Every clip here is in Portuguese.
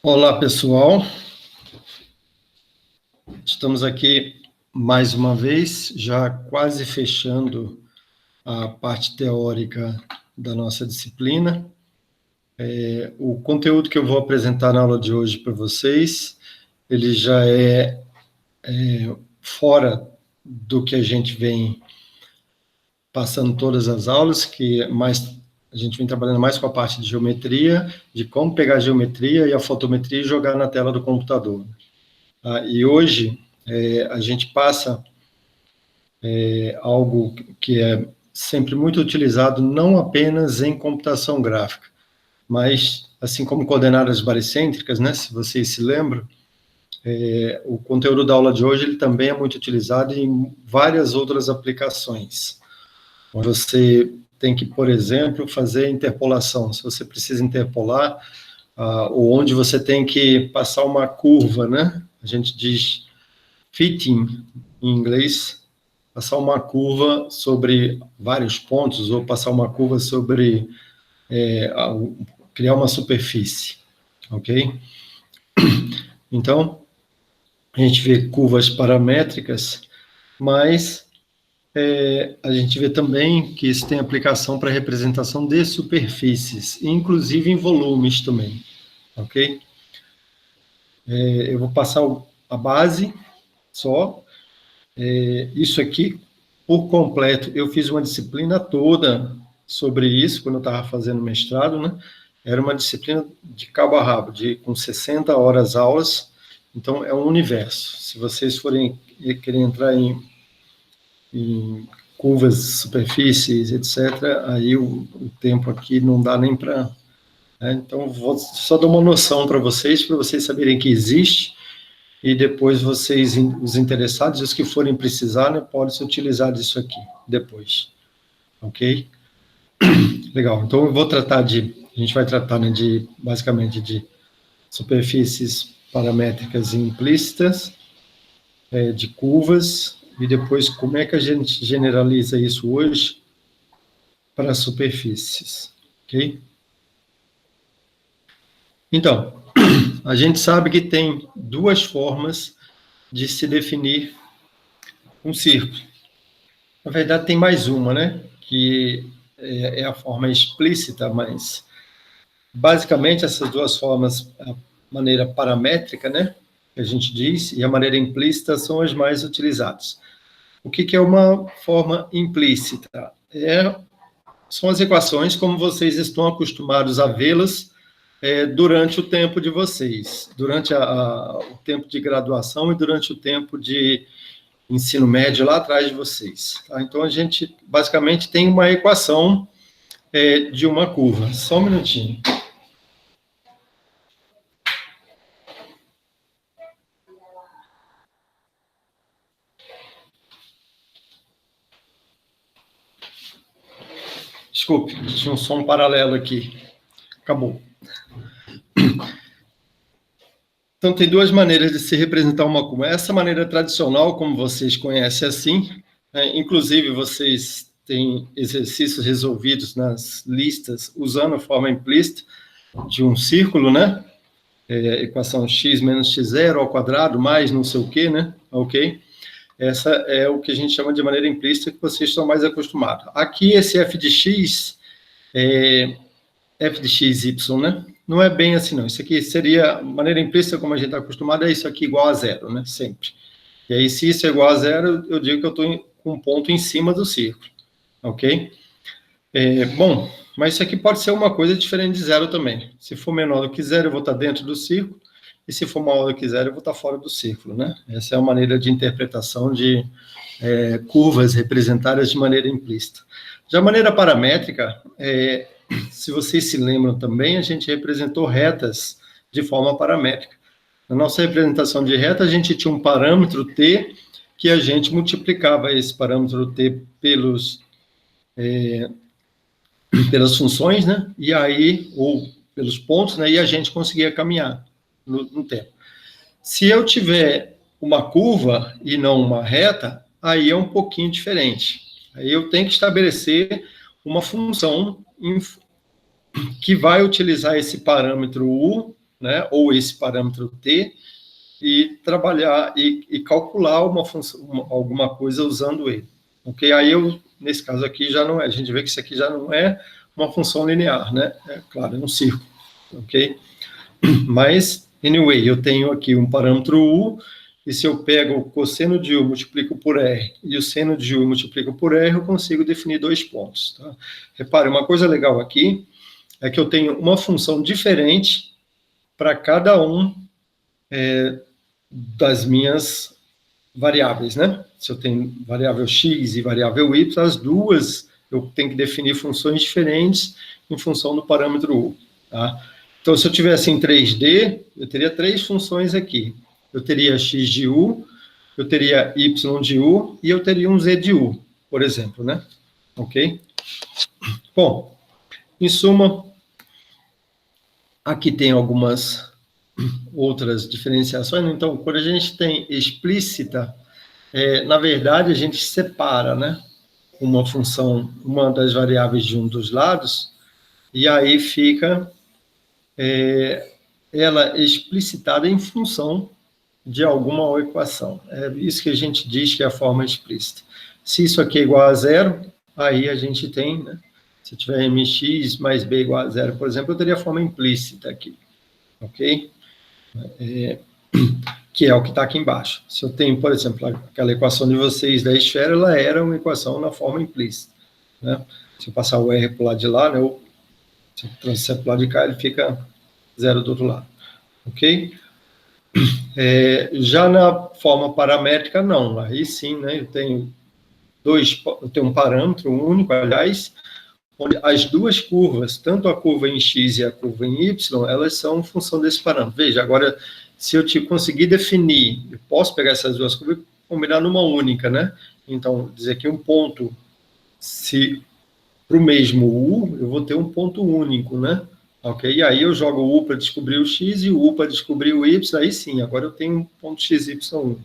Olá, pessoal. Estamos aqui mais uma vez, já quase fechando a parte teórica da nossa disciplina. O conteúdo que eu vou apresentar na aula de hoje para vocês, ele já é fora do que a gente vem passando todas as aulas, que a gente vem trabalhando mais com a parte de geometria, de como pegar a geometria e a fotometria e jogar na tela do computador. E hoje a gente passa algo que é sempre muito utilizado, não apenas em computação gráfica, mas, assim como coordenadas baricêntricas, né, se vocês se lembram, o conteúdo da aula de hoje ele também é muito utilizado em várias outras aplicações. Você tem que, por exemplo, fazer interpolação. Se você precisa interpolar, ou onde você tem que passar uma curva, né? A gente diz fitting em inglês, passar uma curva sobre vários pontos, ou passar uma curva sobre criar uma superfície, ok? Então, a gente vê curvas paramétricas, mas a gente vê também que isso tem aplicação para representação de superfícies, inclusive em volumes também, ok? Eu vou passar a base só. Isso aqui, por completo, eu fiz uma disciplina toda sobre isso, quando eu estava fazendo mestrado, né? Era uma disciplina de cabo a rabo, com 60 horas aulas, então é um universo. Se vocês forem querer entrar em curvas, superfícies, etc., aí o tempo aqui não dá nem para... Então, vou só dar uma noção para vocês saberem que existe, e depois vocês, os interessados, os que forem precisar, né, podem se utilizar disso aqui depois, ok? Legal, então eu vou tratar a gente vai tratar, né, basicamente de superfícies paramétricas implícitas, de curvas, e depois como é que a gente generaliza isso hoje para superfícies, ok? Então, a gente sabe que tem duas formas de se definir um círculo. Na verdade, tem mais uma, né? Que é a forma explícita, mas basicamente essas duas formas, a maneira paramétrica, né? Que a gente diz, e a maneira implícita são as mais utilizadas. O que é uma forma implícita? São as equações como vocês estão acostumados a vê-las durante o tempo de vocês, durante o tempo de graduação e durante o tempo de ensino médio lá atrás de vocês. Tá? Então, a gente basicamente tem uma equação de uma curva. Só um minutinho. Desculpe, tinha um som paralelo aqui. Acabou. Então, tem duas maneiras de se representar uma curva. Essa maneira tradicional, como vocês conhecem assim, inclusive vocês têm exercícios resolvidos nas listas usando a forma implícita de um círculo, né? Equação x menos x0 ao quadrado mais não sei o quê, né? Ok? Essa é o que a gente chama de maneira implícita, que vocês estão mais acostumados. Aqui, esse f de x f de x, y, né? Não é bem assim, não. Isso aqui seria, maneira implícita, como a gente está acostumado, é isso aqui igual a zero, né? Sempre. E aí, se isso é igual a zero, eu digo que eu estou com um ponto em cima do círculo, ok? Bom, mas isso aqui pode ser uma coisa diferente de zero também. Se for menor do que zero, eu vou estar dentro do círculo, e se for maior do que zero, eu vou estar fora do círculo, né? Essa é a maneira de interpretação de curvas representadas de maneira implícita. Já a maneira paramétrica, se vocês se lembram também, a gente representou retas de forma paramétrica. Na nossa representação de reta, a gente tinha um parâmetro t, que a gente multiplicava esse parâmetro t pelas funções, né? E aí, ou pelos pontos, né? E a gente conseguia caminhar no tempo. Se eu tiver uma curva e não uma reta, aí é um pouquinho diferente. Aí eu tenho que estabelecer uma função que vai utilizar esse parâmetro u né, ou esse parâmetro t, e trabalhar e calcular uma função, alguma coisa usando ele. Ok? Aí nesse caso aqui, já não é. A gente vê que isso aqui já não é uma função linear, né? É claro, é um círculo. Ok? Mas, anyway, eu tenho aqui um parâmetro u, e se eu pego o cosseno de u, multiplico por r, e o seno de u multiplico por r, eu consigo definir 2 pontos. Tá? Repare, uma coisa legal aqui é que eu tenho uma função diferente para cada um das minhas variáveis, né? Se eu tenho variável x e variável y, as duas eu tenho que definir funções diferentes em função do parâmetro u, tá? Então, se eu tivesse em 3D, eu teria 3 funções aqui. Eu teria x de u, eu teria y de u e eu teria um z de u, por exemplo, né? Ok? Bom, em suma, aqui tem algumas outras diferenciações. Então, quando a gente tem explícita, na verdade, a gente separa, né, uma função, uma das variáveis de um dos lados, e aí fica ela explicitada em função de alguma equação. É isso que a gente diz que é a forma explícita. Se isso aqui é igual a zero, aí a gente tem, né, se eu tiver mx mais b igual a zero, por exemplo, eu teria a forma implícita aqui, ok? Que é o que está aqui embaixo. Se eu tenho, por exemplo, aquela equação de vocês da esfera, ela era uma equação na forma implícita, né? Se eu passar o r para o lado de lá, né, ou se eu trouxer para o lado de cá, ele fica zero do outro lado, ok? Já na forma paramétrica, não. Aí sim, né, eu tenho um parâmetro único, aliás, onde as duas curvas, tanto a curva em x e a curva em y, elas são função desse parâmetro. Veja, agora, se eu conseguir definir, eu posso pegar essas duas curvas e combinar numa única, né? Então, dizer que um ponto, se para o mesmo u, eu vou ter um ponto único, né? Ok? E aí eu jogo o u para descobrir o x e o u para descobrir o y, aí sim, agora eu tenho um ponto x, y1.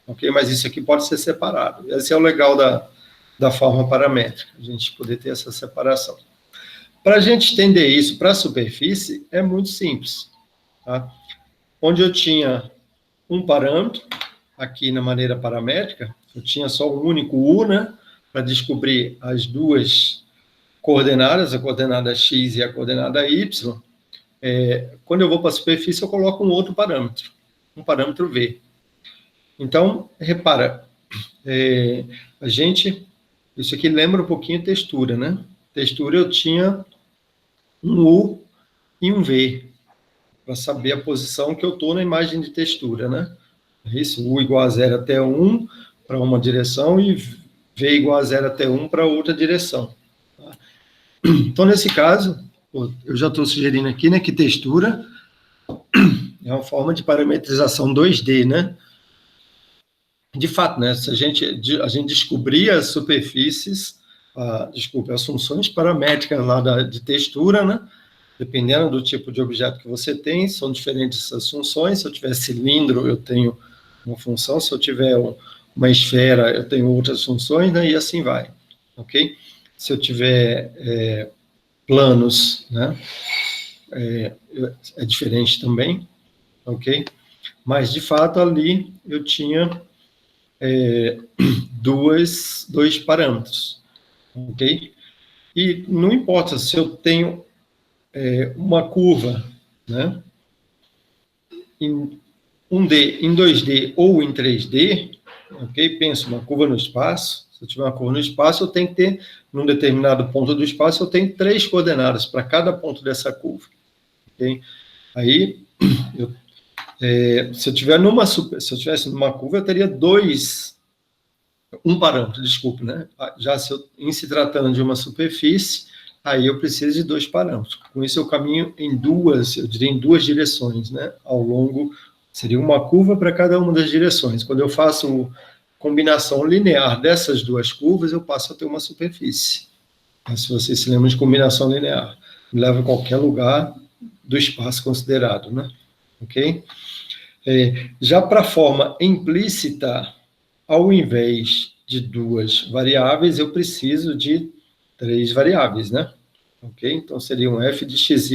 Ok? Mas isso aqui pode ser separado. Esse é o legal da forma paramétrica, a gente poder ter essa separação. Para a gente estender isso para a superfície, é muito simples. Tá? Onde eu tinha um parâmetro, aqui na maneira paramétrica, eu tinha só um único u, né, para descobrir as duas coordenadas, a coordenada x e a coordenada y. Quando eu vou para a superfície, eu coloco um outro parâmetro, um parâmetro v. Então, repara, isso aqui lembra um pouquinho textura, né? Textura eu tinha um U e um V, para saber a posição que eu estou na imagem de textura, né? Isso, U igual a 0 até 1 para uma direção e V igual a 0 até 1 para outra direção. Tá? Então, nesse caso, eu já estou sugerindo aqui, né, que textura é uma forma de parametrização 2D, né? De fato, né, se a gente descobrir as superfícies, as funções paramétricas lá de textura, né, dependendo do tipo de objeto que você tem, são diferentes essas funções. Se eu tiver cilindro, eu tenho uma função, se eu tiver uma esfera, eu tenho outras funções, né, e assim vai, ok? Se eu tiver planos, né, é diferente também, ok? Mas, de fato, ali eu tinha dois parâmetros, ok? E não importa se eu tenho uma curva, né, em 1D, em 2D ou em 3D, ok? Penso uma curva no espaço. Se eu tiver uma curva no espaço, eu tenho que ter, num determinado ponto do espaço, eu tenho 3 coordenadas para cada ponto dessa curva, ok? Aí, se eu tivesse numa curva, eu teria um parâmetro, desculpe, né? Já em se tratando de uma superfície, aí eu preciso de 2 parâmetros. Com isso eu caminho em duas direções, né? Ao longo, seria uma curva para cada uma das direções. Quando eu faço combinação linear dessas 2 curvas, eu passo a ter uma superfície. Se vocês se lembram de combinação linear, me leva a qualquer lugar do espaço considerado, né? Ok? Já para a forma implícita, ao invés de 2 variáveis, eu preciso de 3 variáveis, né? Ok? Então, seria um f de x,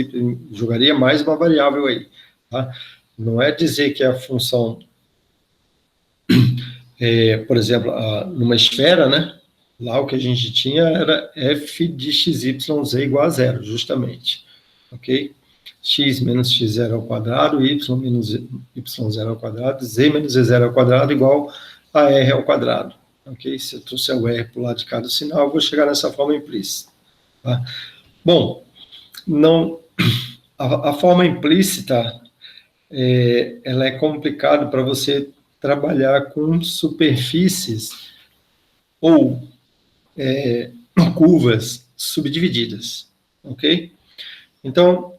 jogaria mais uma variável aí. tá? Não é dizer que a função, por exemplo, numa esfera, né? Lá o que a gente tinha era f de xyz igual a zero, justamente, ok? X menos x0 ao quadrado, y menos y0 ao quadrado, z menos z0 ao quadrado igual a r ao quadrado, ok? Se eu trouxer o r para o lado de cada sinal, eu vou chegar nessa forma implícita, tá? Bom, não, a forma implícita, ela é complicada para você trabalhar com superfícies ou curvas subdivididas, ok? Então,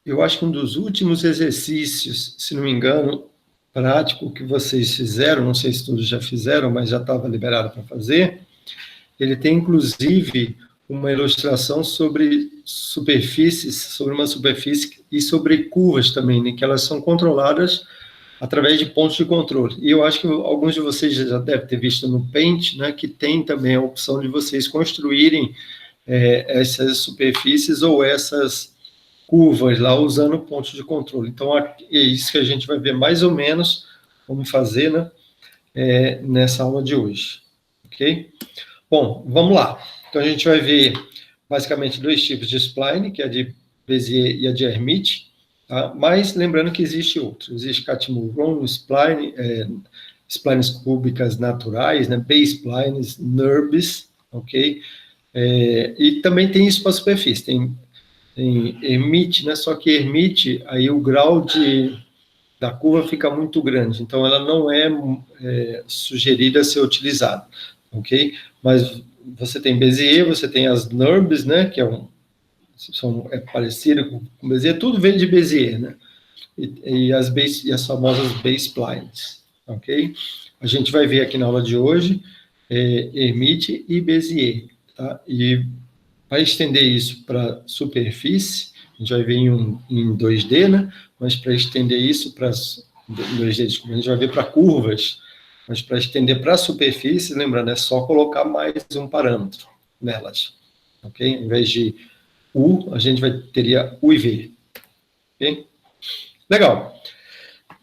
eu acho que um dos últimos exercícios, se não me engano, prático que vocês fizeram, não sei se todos já fizeram, mas já estava liberado para fazer, ele tem, inclusive, uma ilustração sobre superfícies, sobre uma superfície e sobre curvas também, né, que elas são controladas através de pontos de controle. E eu acho que alguns de vocês já devem ter visto no Paint, né, que tem também a opção de vocês construírem essas superfícies ou essas curvas lá usando pontos de controle. Então, é isso que a gente vai ver mais ou menos como fazer, né, nessa aula de hoje. Ok? Bom, vamos lá. Então, a gente vai ver basicamente dois tipos de spline, que é a de Bézier e a de Hermite, tá? Mas lembrando que existe outro. Existe Catmull-Ron spline, splines cúbicas naturais, né, B-splines, NURBS, ok? E também tem isso para a superfície, tem Hermite, né? Só que Hermite, aí o grau da curva fica muito grande, então ela não é sugerida a ser utilizada, ok? Mas você tem Bézier, você tem as NURBS, né? Que é parecido com Bézier, tudo vem de Bézier, né? E as famosas B-splines, ok? A gente vai ver aqui na aula de hoje Hermite e Bézier, tá? E para estender isso para superfície, a gente vai ver em 2D, né? Mas para estender isso para 2D, a gente vai ver para curvas, mas para estender para a superfície, lembrando, é só colocar mais um parâmetro nelas, ok? Em vez de U, a gente teria U e V, ok? Legal.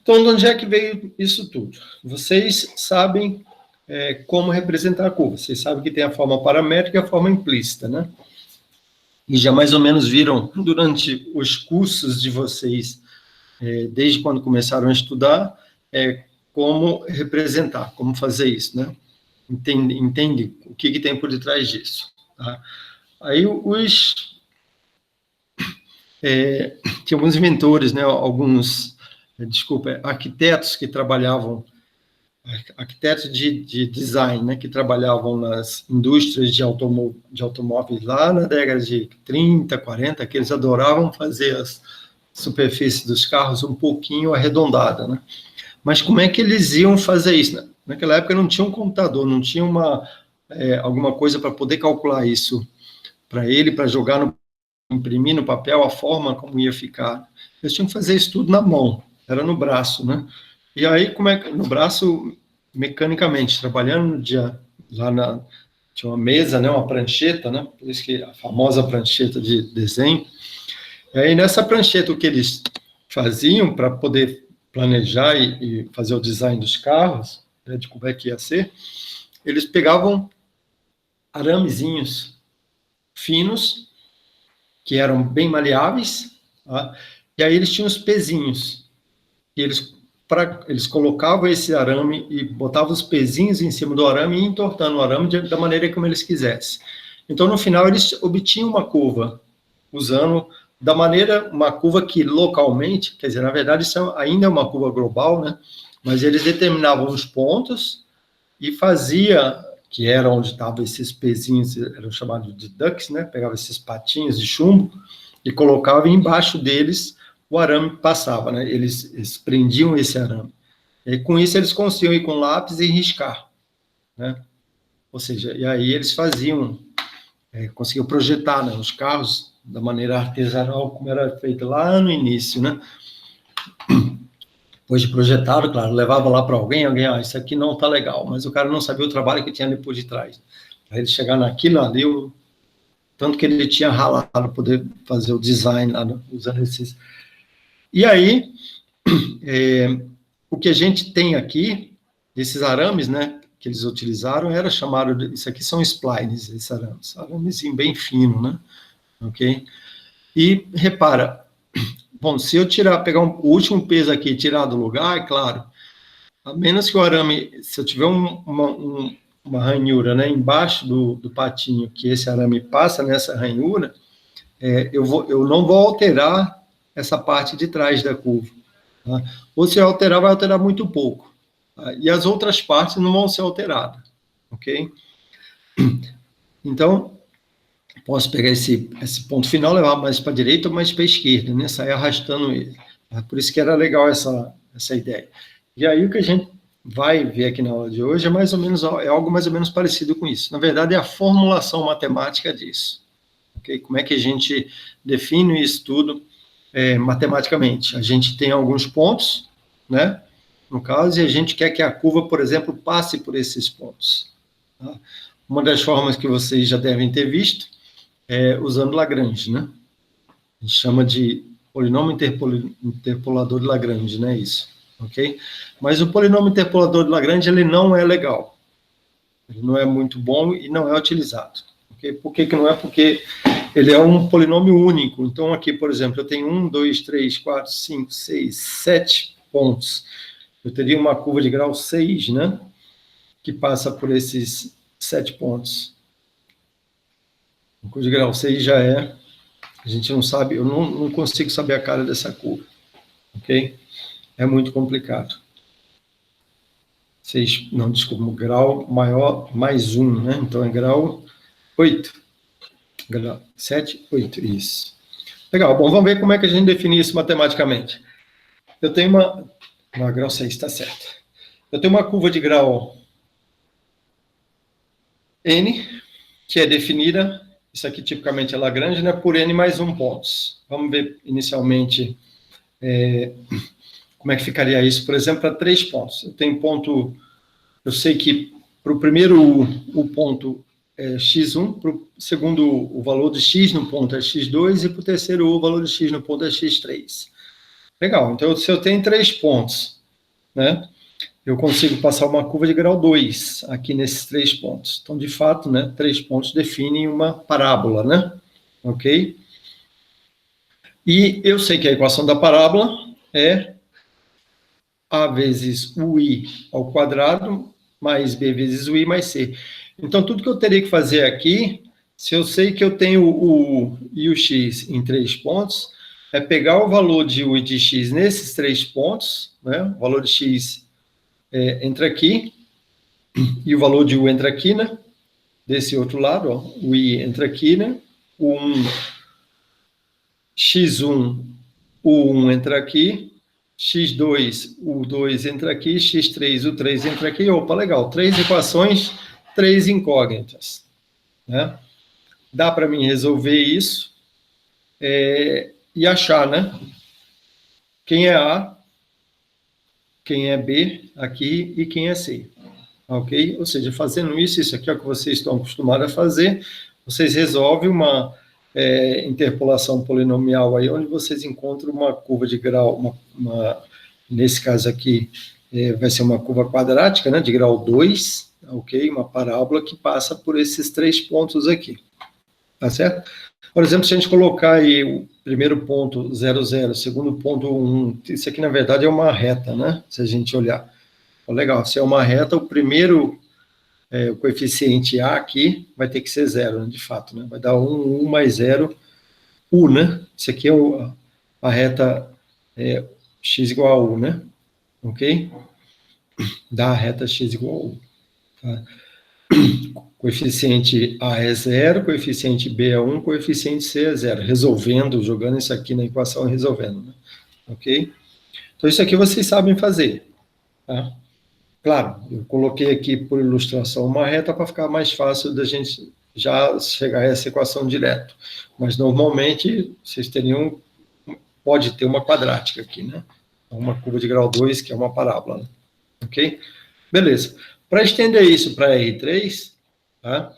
Então, de onde é que veio isso tudo? Vocês sabem como representar a curva, vocês sabem que tem a forma paramétrica e a forma implícita, né? E já mais ou menos viram durante os cursos de vocês, desde quando começaram a estudar, como representar, como fazer isso, né? Entende o que tem por detrás disso. Tá? Aí tinha alguns inventores, né? Arquitetos que trabalhavam, arquitetos de design, né, que trabalhavam nas indústrias de automóveis lá na década de 30, 40, que eles adoravam fazer as superfícies dos carros um pouquinho arredondada, né? Mas como é que eles iam fazer isso? Né? Naquela época não tinha um computador, não tinha alguma coisa para poder calcular isso para jogar imprimir no papel a forma como ia ficar. Eles tinham que fazer isso tudo na mão, era no braço, né? E aí, no braço, mecanicamente, trabalhando no dia, tinha uma mesa, né, uma prancheta, né? Por isso que a famosa prancheta de desenho. E aí, nessa prancheta, o que eles faziam para poder planejar e fazer o design dos carros, né, de como é que ia ser, eles pegavam aramezinhos finos, que eram bem maleáveis, tá? E aí eles tinham os pezinhos, e eles colocavam esse arame e botavam os pezinhos em cima do arame e entortando o arame da maneira como eles quisessem. Então, no final, eles obtinham uma curva, usando uma curva que localmente, quer dizer, na verdade, isso ainda é uma curva global, né? Mas eles determinavam os pontos e que era onde estavam esses pezinhos, eram chamados de ducks, né? Pegava esses patinhos de chumbo e colocava embaixo deles, o arame passava, né? Eles prendiam esse arame. E com isso eles conseguiam ir com lápis e riscar, né? Ou seja, e aí eles conseguiam projetar, né, os carros da maneira artesanal, como era feito lá no início, né? Depois de projetado, claro, levava lá para alguém, isso aqui não está legal, mas o cara não sabia o trabalho que tinha depois de trás. Para ele chegar naquilo ali, tanto que ele tinha ralado para poder fazer o design lá, usando esses. E aí, o que a gente tem aqui, esses arames, né, que eles utilizaram, era chamado, isso aqui são splines, esses aramezinho bem fino, né, ok? E repara, bom, se eu pegar o último peso aqui e tirar do lugar, é claro, a menos que o arame, se eu tiver uma ranhura, né, embaixo do patinho, que esse arame passa nessa ranhura, eu não vou alterar essa parte de trás da curva. Tá? Ou se alterar, vai alterar muito pouco. Tá? E as outras partes não vão ser alteradas. Ok? Então, posso pegar esse ponto final, levar mais para a direita ou mais para a esquerda, né? Sair arrastando ele. Tá? Por isso que era legal essa ideia. E aí o que a gente vai ver aqui na aula de hoje é algo mais ou menos parecido com isso. Na verdade, é a formulação matemática disso. Okay? Como é que a gente define isso tudo matematicamente? A gente tem alguns pontos, né? No caso, e a gente quer que a curva, por exemplo, passe por esses pontos. Tá? Uma das formas que vocês já devem ter visto é usando Lagrange, né? A gente chama de polinômio interpolador de Lagrange, né? Isso, ok? Mas o polinômio interpolador de Lagrange, ele não é legal. Ele não é muito bom e não é utilizado. Okay? Por que não é? Porque ele é um polinômio único. Então, aqui, por exemplo, eu tenho 1, 2, 3, 4, 5, 6, 7 pontos. Eu teria uma curva de grau 6, né? Que passa por esses 7 pontos. A curva de grau 6 já é... A gente não sabe, eu não consigo saber a cara dessa curva. Ok? É muito complicado. 6, não, desculpa, grau maior mais 1, né? Então é grau 8. Grau 7, 8, isso. Legal, bom, vamos ver como é que a gente define isso matematicamente. Eu tenho uma... Não, grau 6, está certo. Eu tenho uma curva de grau N, que é definida, isso aqui tipicamente é Lagrange, né, por N mais 1 pontos. Vamos ver inicialmente como é que ficaria isso, por exemplo, para 3 pontos. Eu tenho ponto, eu sei que para o primeiro o ponto é x1, para o segundo o valor de x no ponto é x2 e para o terceiro o valor de x no ponto é x3. Legal, então se eu tenho 3 pontos, né, eu consigo passar uma curva de grau 2 aqui nesses 3 pontos. Então, de fato, né, 3 pontos definem uma parábola, né? Ok? E eu sei que a equação da parábola é a vezes ui ao quadrado mais b vezes ui mais c. Então, tudo que eu teria que fazer aqui, se eu sei que eu tenho o u e o x em 3 pontos, é pegar o valor de u e de x nesses 3 pontos, né? O valor de x entra aqui, e o valor de u entra aqui, né? Desse outro lado, ó, o i entra aqui, né? O 1, x1, o 1 entra aqui, x2, o 2 entra aqui, x3, o 3 entra aqui. Opa, legal, 3 equações, 3 incógnitas, né? Dá para mim resolver isso e achar, né? Quem é A, quem é B aqui e quem é C. Ok? Ou seja, fazendo isso aqui é o que vocês estão acostumados a fazer, vocês resolvem uma interpolação polinomial aí, onde vocês encontram uma curva de grau, nesse caso aqui, vai ser uma curva quadrática, né, de grau 2, ok? Uma parábola que passa por esses 3 pontos aqui, tá certo? Por exemplo, se a gente colocar aí o primeiro ponto 0, 0, segundo ponto 1, isso aqui na verdade é uma reta, né? Se a gente olhar. Legal, se é uma reta, o primeiro, o coeficiente A aqui vai ter que ser 0, né, de fato, né? Vai dar 1, 1 mais 0, U, né? Isso aqui é a reta x igual a U, né? Ok? Dá a reta x igual a U. Tá? Coeficiente A é 0, coeficiente B é 1, coeficiente C é 0. Resolvendo, jogando isso aqui na equação e resolvendo, né? Ok? Então, isso aqui vocês sabem fazer, tá? Claro, eu coloquei aqui por ilustração uma reta para ficar mais fácil da gente já chegar a essa equação direto. Mas, normalmente, vocês pode ter uma quadrática aqui, né? Uma curva de grau 2, que é uma parábola, né? Ok? Beleza. Para estender isso para R3, tá?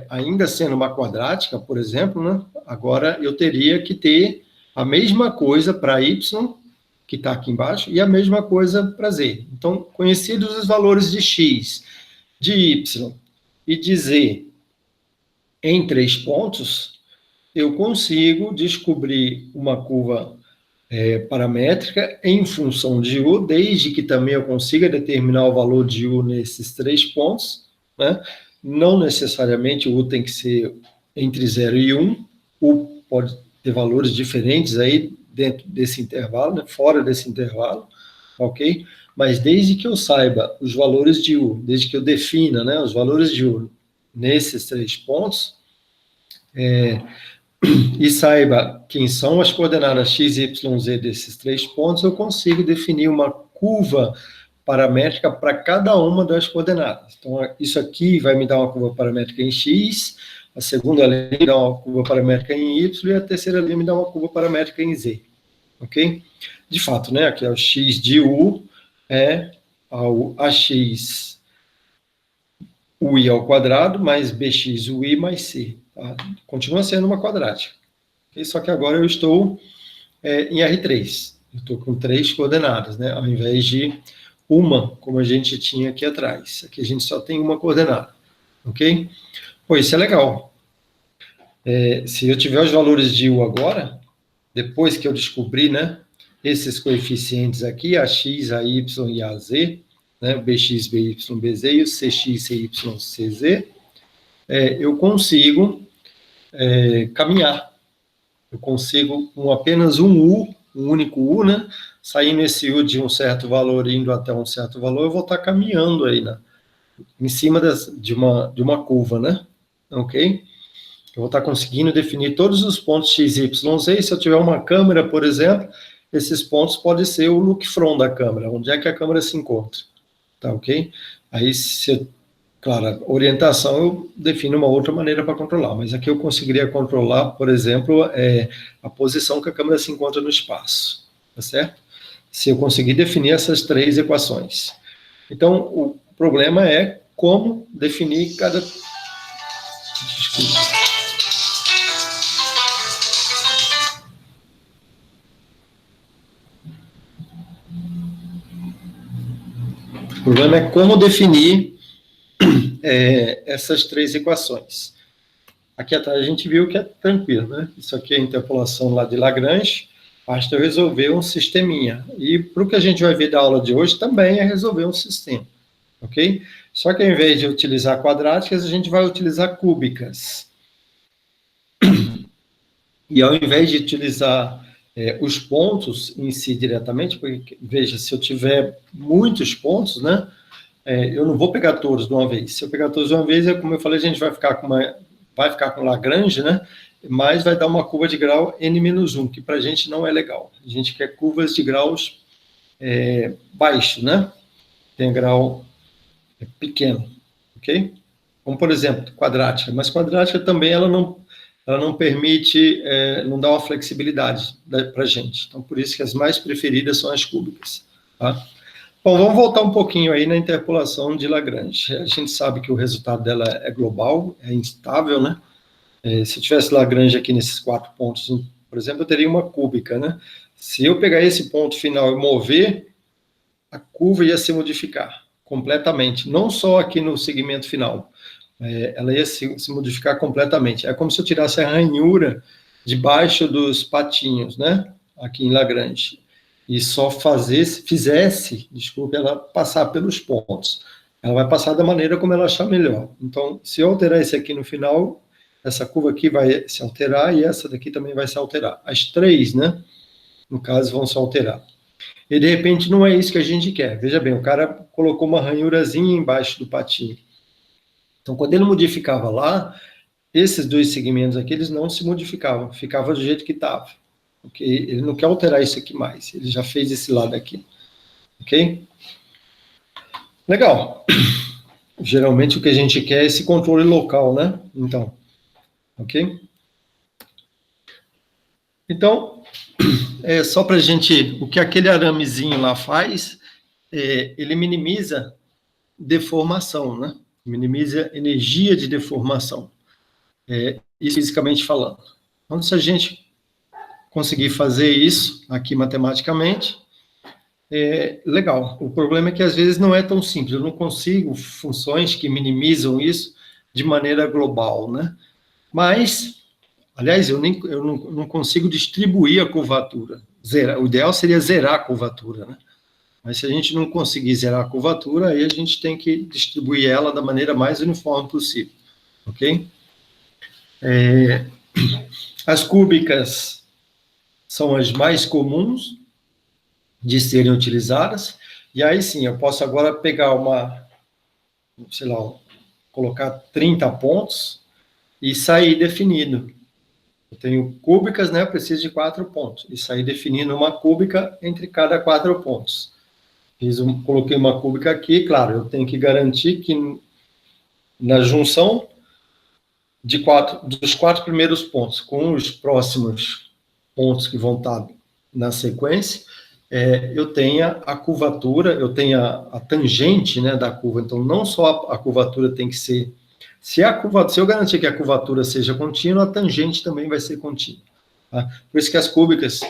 Ainda sendo uma quadrática, por exemplo, né? Agora eu teria que ter a mesma coisa para y, que está aqui embaixo, e a mesma coisa para z. Então, conhecidos os valores de x, de y e de z em 3 pontos, eu consigo descobrir uma curva paramétrica em função de u, desde que também eu consiga determinar o valor de u nesses 3 pontos, né? Não necessariamente o u tem que ser entre 0 e 1, u pode ter valores diferentes aí dentro desse intervalo, né? Fora desse intervalo, ok? Mas desde que eu saiba os valores de u, desde que eu defina, né, os valores de u nesses 3 pontos, e saiba quem são as coordenadas x, y, z desses 3 pontos, eu consigo definir uma curva paramétrica para cada uma das coordenadas. Então, isso aqui vai me dar uma curva paramétrica em x, a segunda linha me dá uma curva paramétrica em y, e a terceira linha me dá uma curva paramétrica em z. Ok? De fato, né, aqui é o x de u, é ax ui ao quadrado, mais bx ui mais c. Tá? Continua sendo uma quadrática. Okay? Só que agora eu estou em R3. Eu estou com 3 coordenadas, né? Ao invés de uma, como a gente tinha aqui atrás. Aqui a gente só tem uma coordenada. Ok? Pô, isso é legal. Se eu tiver os valores de u agora, depois que eu descobri, né, esses coeficientes aqui, a x, a y e a z, né, bx, by, bz e o cx, cy, cz, eu consigo caminhar. Eu consigo, com apenas um u, um único u, né, saindo esse u de um certo valor e indo até um certo valor, eu vou estar caminhando aí, né, em cima de uma curva, né, ok? Eu vou estar conseguindo definir todos os pontos x, y, z, e se eu tiver uma câmera, por exemplo, esses pontos podem ser o look from da câmera, onde é que a câmera se encontra, tá ok? Aí, claro, a orientação eu defino uma outra maneira para controlar, mas aqui eu conseguiria controlar, por exemplo, a posição que a câmera se encontra no espaço, tá certo? Se eu conseguir definir essas 3 equações. Então, o problema é como definir cada... Desculpa. O problema é como definir essas 3 equações. Aqui atrás a gente viu que é tranquilo, né? Isso aqui é a interpolação lá de Lagrange, basta eu resolver um sisteminha. E para o que a gente vai ver da aula de hoje também é resolver um sistema, ok? Só que ao invés de utilizar quadráticas, a gente vai utilizar cúbicas. E ao invés de utilizar os pontos em si diretamente, porque, veja, se eu tiver muitos pontos, né, eu não vou pegar todos de uma vez. Se eu pegar todos de uma vez, como eu falei, a gente vai ficar com Lagrange, né, mas vai dar uma curva de grau n-1, que para a gente não é legal. A gente quer curvas de graus baixos, né, tem grau pequeno, ok? Como, por exemplo, quadrática, mas quadrática também ela não permite, não dá uma flexibilidade para a gente. Então, por isso que as mais preferidas são as cúbicas. Tá? Bom, vamos voltar um pouquinho aí na interpolação de Lagrange. A gente sabe que o resultado dela é global, é instável, né? Se eu tivesse Lagrange aqui nesses 4 pontos, por exemplo, eu teria uma cúbica, né? Se eu pegar esse ponto final e mover, a curva ia se modificar completamente, não só aqui no segmento final, ela ia se modificar completamente. É como se eu tirasse a ranhura debaixo dos patinhos, né? Aqui em Lagrange. E só fizesse, ela passar pelos pontos. Ela vai passar da maneira como ela achar melhor. Então, se eu alterar esse aqui no final, essa curva aqui vai se alterar e essa daqui também vai se alterar. As 3, né? No caso, vão se alterar. E, de repente, não é isso que a gente quer. Veja bem, o cara colocou uma ranhurazinha embaixo do patinho. Então, quando ele modificava lá, esses 2 segmentos aqui, eles não se modificavam, ficava do jeito que estava. Okay? Ele não quer alterar isso aqui mais, ele já fez esse lado aqui. Ok? Legal. Geralmente o que a gente quer é esse controle local, né? Então, ok? Então, só para a gente, o que aquele aramezinho lá faz, ele minimiza deformação, né? Minimiza energia de deformação, isso fisicamente falando. Então, se a gente conseguir fazer isso aqui matematicamente, legal. O problema é que às vezes não é tão simples, eu não consigo funções que minimizam isso de maneira global, né? Mas, aliás, eu não consigo distribuir a curvatura. O ideal seria zerar a curvatura, né? Mas se a gente não conseguir zerar a curvatura, aí a gente tem que distribuir ela da maneira mais uniforme possível, ok? As cúbicas são as mais comuns de serem utilizadas, e aí sim, eu posso agora pegar sei lá, colocar 30 pontos e sair definindo. Eu tenho cúbicas, né? Eu preciso de 4 pontos, e sair definindo uma cúbica entre cada 4 pontos. Coloquei uma cúbica aqui, claro, eu tenho que garantir que na junção dos 4 primeiros pontos com os próximos pontos que vão estar na sequência, eu tenha a curvatura, eu tenha a tangente, né, da curva. Então, não só a curvatura tem que ser... Se eu garantir que a curvatura seja contínua, a tangente também vai ser contínua. Tá? Por isso que as cúbicas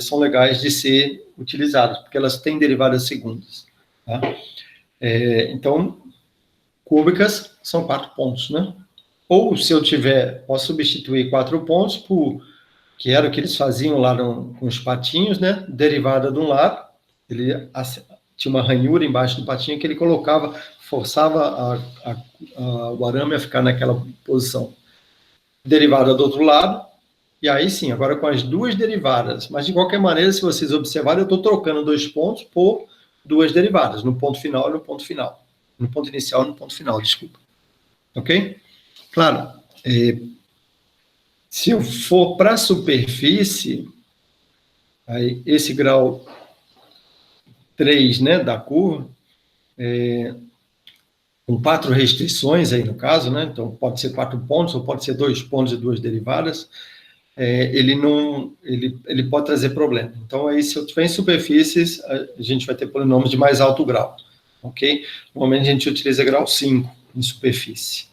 são legais de ser utilizadas, porque elas têm derivadas segundas. Tá? Então, cúbicas são 4 pontos, né? Ou, se eu posso substituir 4 pontos por, que era o que eles faziam lá com os patinhos, né? Derivada de um lado, ele tinha uma ranhura embaixo do patinho que ele colocava, forçava o arame a ficar naquela posição. Derivada do outro lado, e aí sim, agora com as duas derivadas. Mas, de qualquer maneira, se vocês observarem, eu estou trocando 2 pontos por 2 derivadas, no ponto final e no ponto final. No ponto inicial e no ponto final, desculpa. Ok? Claro, se eu for para a superfície, aí esse grau 3, né, da curva, com 4 restrições aí no caso, né, então pode ser 4 pontos, ou pode ser 2 pontos e 2 derivadas, ele pode trazer problema. Então, aí, se eu tiver em superfícies, a gente vai ter polinômios de mais alto grau, ok? Normalmente a gente utiliza grau 5 em superfície.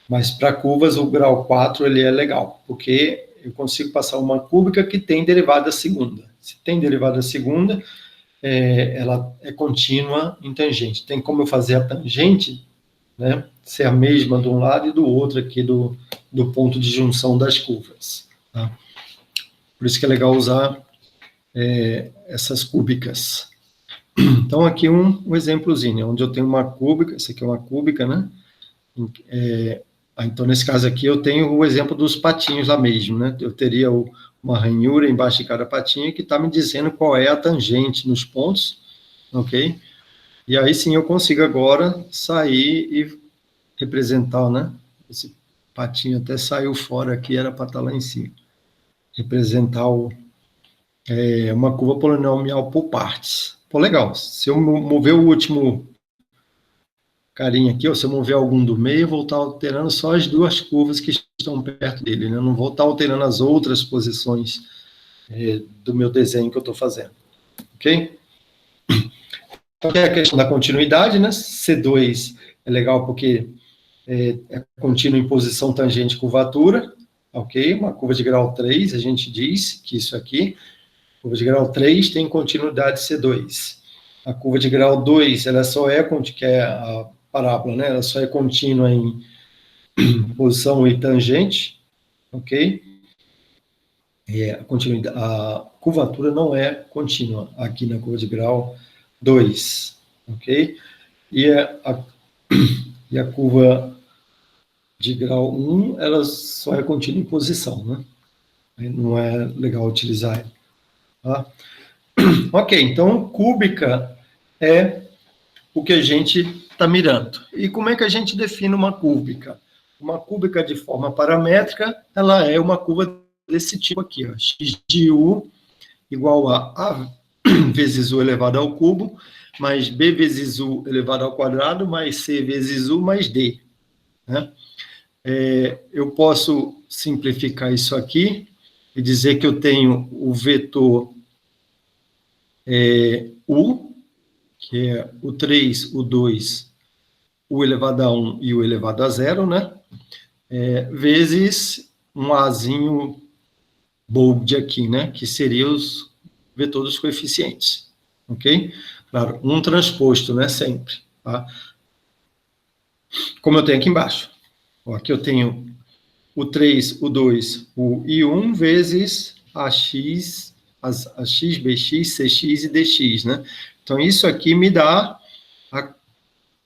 Mas para curvas, o grau 4 ele é legal, porque eu consigo passar uma cúbica que tem derivada segunda. Se tem derivada segunda, ela é contínua em tangente. Tem como eu fazer a tangente, né, ser a mesma de um lado e do outro aqui do ponto de junção das curvas. Tá? Por isso que é legal usar essas cúbicas. Então, aqui um exemplozinho, onde eu tenho uma cúbica, essa aqui é uma cúbica, né? Então, nesse caso aqui, eu tenho o exemplo dos patinhos lá mesmo, né? Eu teria uma ranhura embaixo de cada patinho que está me dizendo qual é a tangente nos pontos, ok? E aí sim eu consigo agora sair e representar, né? Esse patinho até saiu fora aqui, era para estar lá em cima. Representar uma curva polinomial por partes. Pô, legal. Se eu mover o último carinha aqui, se eu mover algum do meio, eu vou estar alterando só as 2 curvas que estão perto dele, né? Eu não vou estar alterando as outras posições do meu desenho que eu estou fazendo. Ok? Então, aqui é a questão da continuidade, né? C2 é legal porque é contínuo em posição tangente curvatura, ok? Uma curva de grau 3, a gente diz que isso aqui, curva de grau 3 tem continuidade C2. A curva de grau 2, ela só que é a parábola, né? Ela só é contínua em posição e tangente, ok? A curvatura não é contínua aqui na curva de grau 2, ok? E a curva de grau 1, ela só é contínua em posição, né? Não é legal utilizar ela. Tá? Ok, então cúbica é o que a gente está mirando. E como é que a gente define uma cúbica? Uma cúbica de forma paramétrica, ela é uma curva desse tipo aqui, ó, x de u igual a vezes u elevado ao cubo, mais b vezes u elevado ao quadrado, mais c vezes u mais d. Né? Eu posso simplificar isso aqui e dizer que eu tenho o vetor u, que é o 3, o 2, u elevado a 1 e u elevado a 0, né? Vezes um azinho bold aqui, né? Que seria os vetores dos coeficientes, ok? Claro, um transposto, né? Sempre, tá? Como eu tenho aqui embaixo. Ó, aqui eu tenho o 3, o 2, o I1 vezes a x, a x, bx, cx e dx, né? Então, isso aqui me dá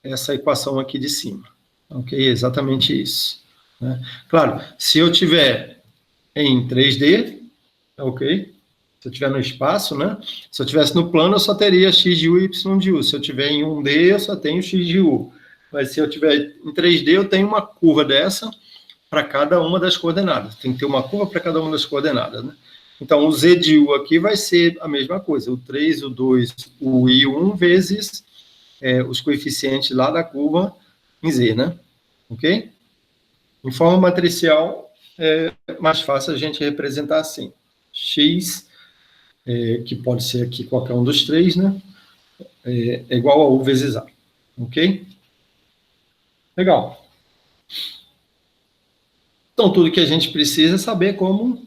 essa equação aqui de cima, ok? Exatamente isso, né? Claro, se eu tiver em 3D, ok? Se eu tiver no espaço, né? Se eu tivesse no plano, eu só teria x de u e y de u. Se eu tiver em 1D, eu só tenho x de u. Mas se eu tiver em 3D, eu tenho uma curva dessa para cada uma das coordenadas. Tem que ter uma curva para cada uma das coordenadas, né? Então, o z de u aqui vai ser a mesma coisa. O 3, o 2, o i1 vezes os coeficientes lá da curva em z, né? Ok? Em forma matricial, é mais fácil a gente representar assim. X, que pode ser aqui qualquer um dos três, né? É igual a U vezes A. Ok? Legal. Então, tudo que a gente precisa é saber como,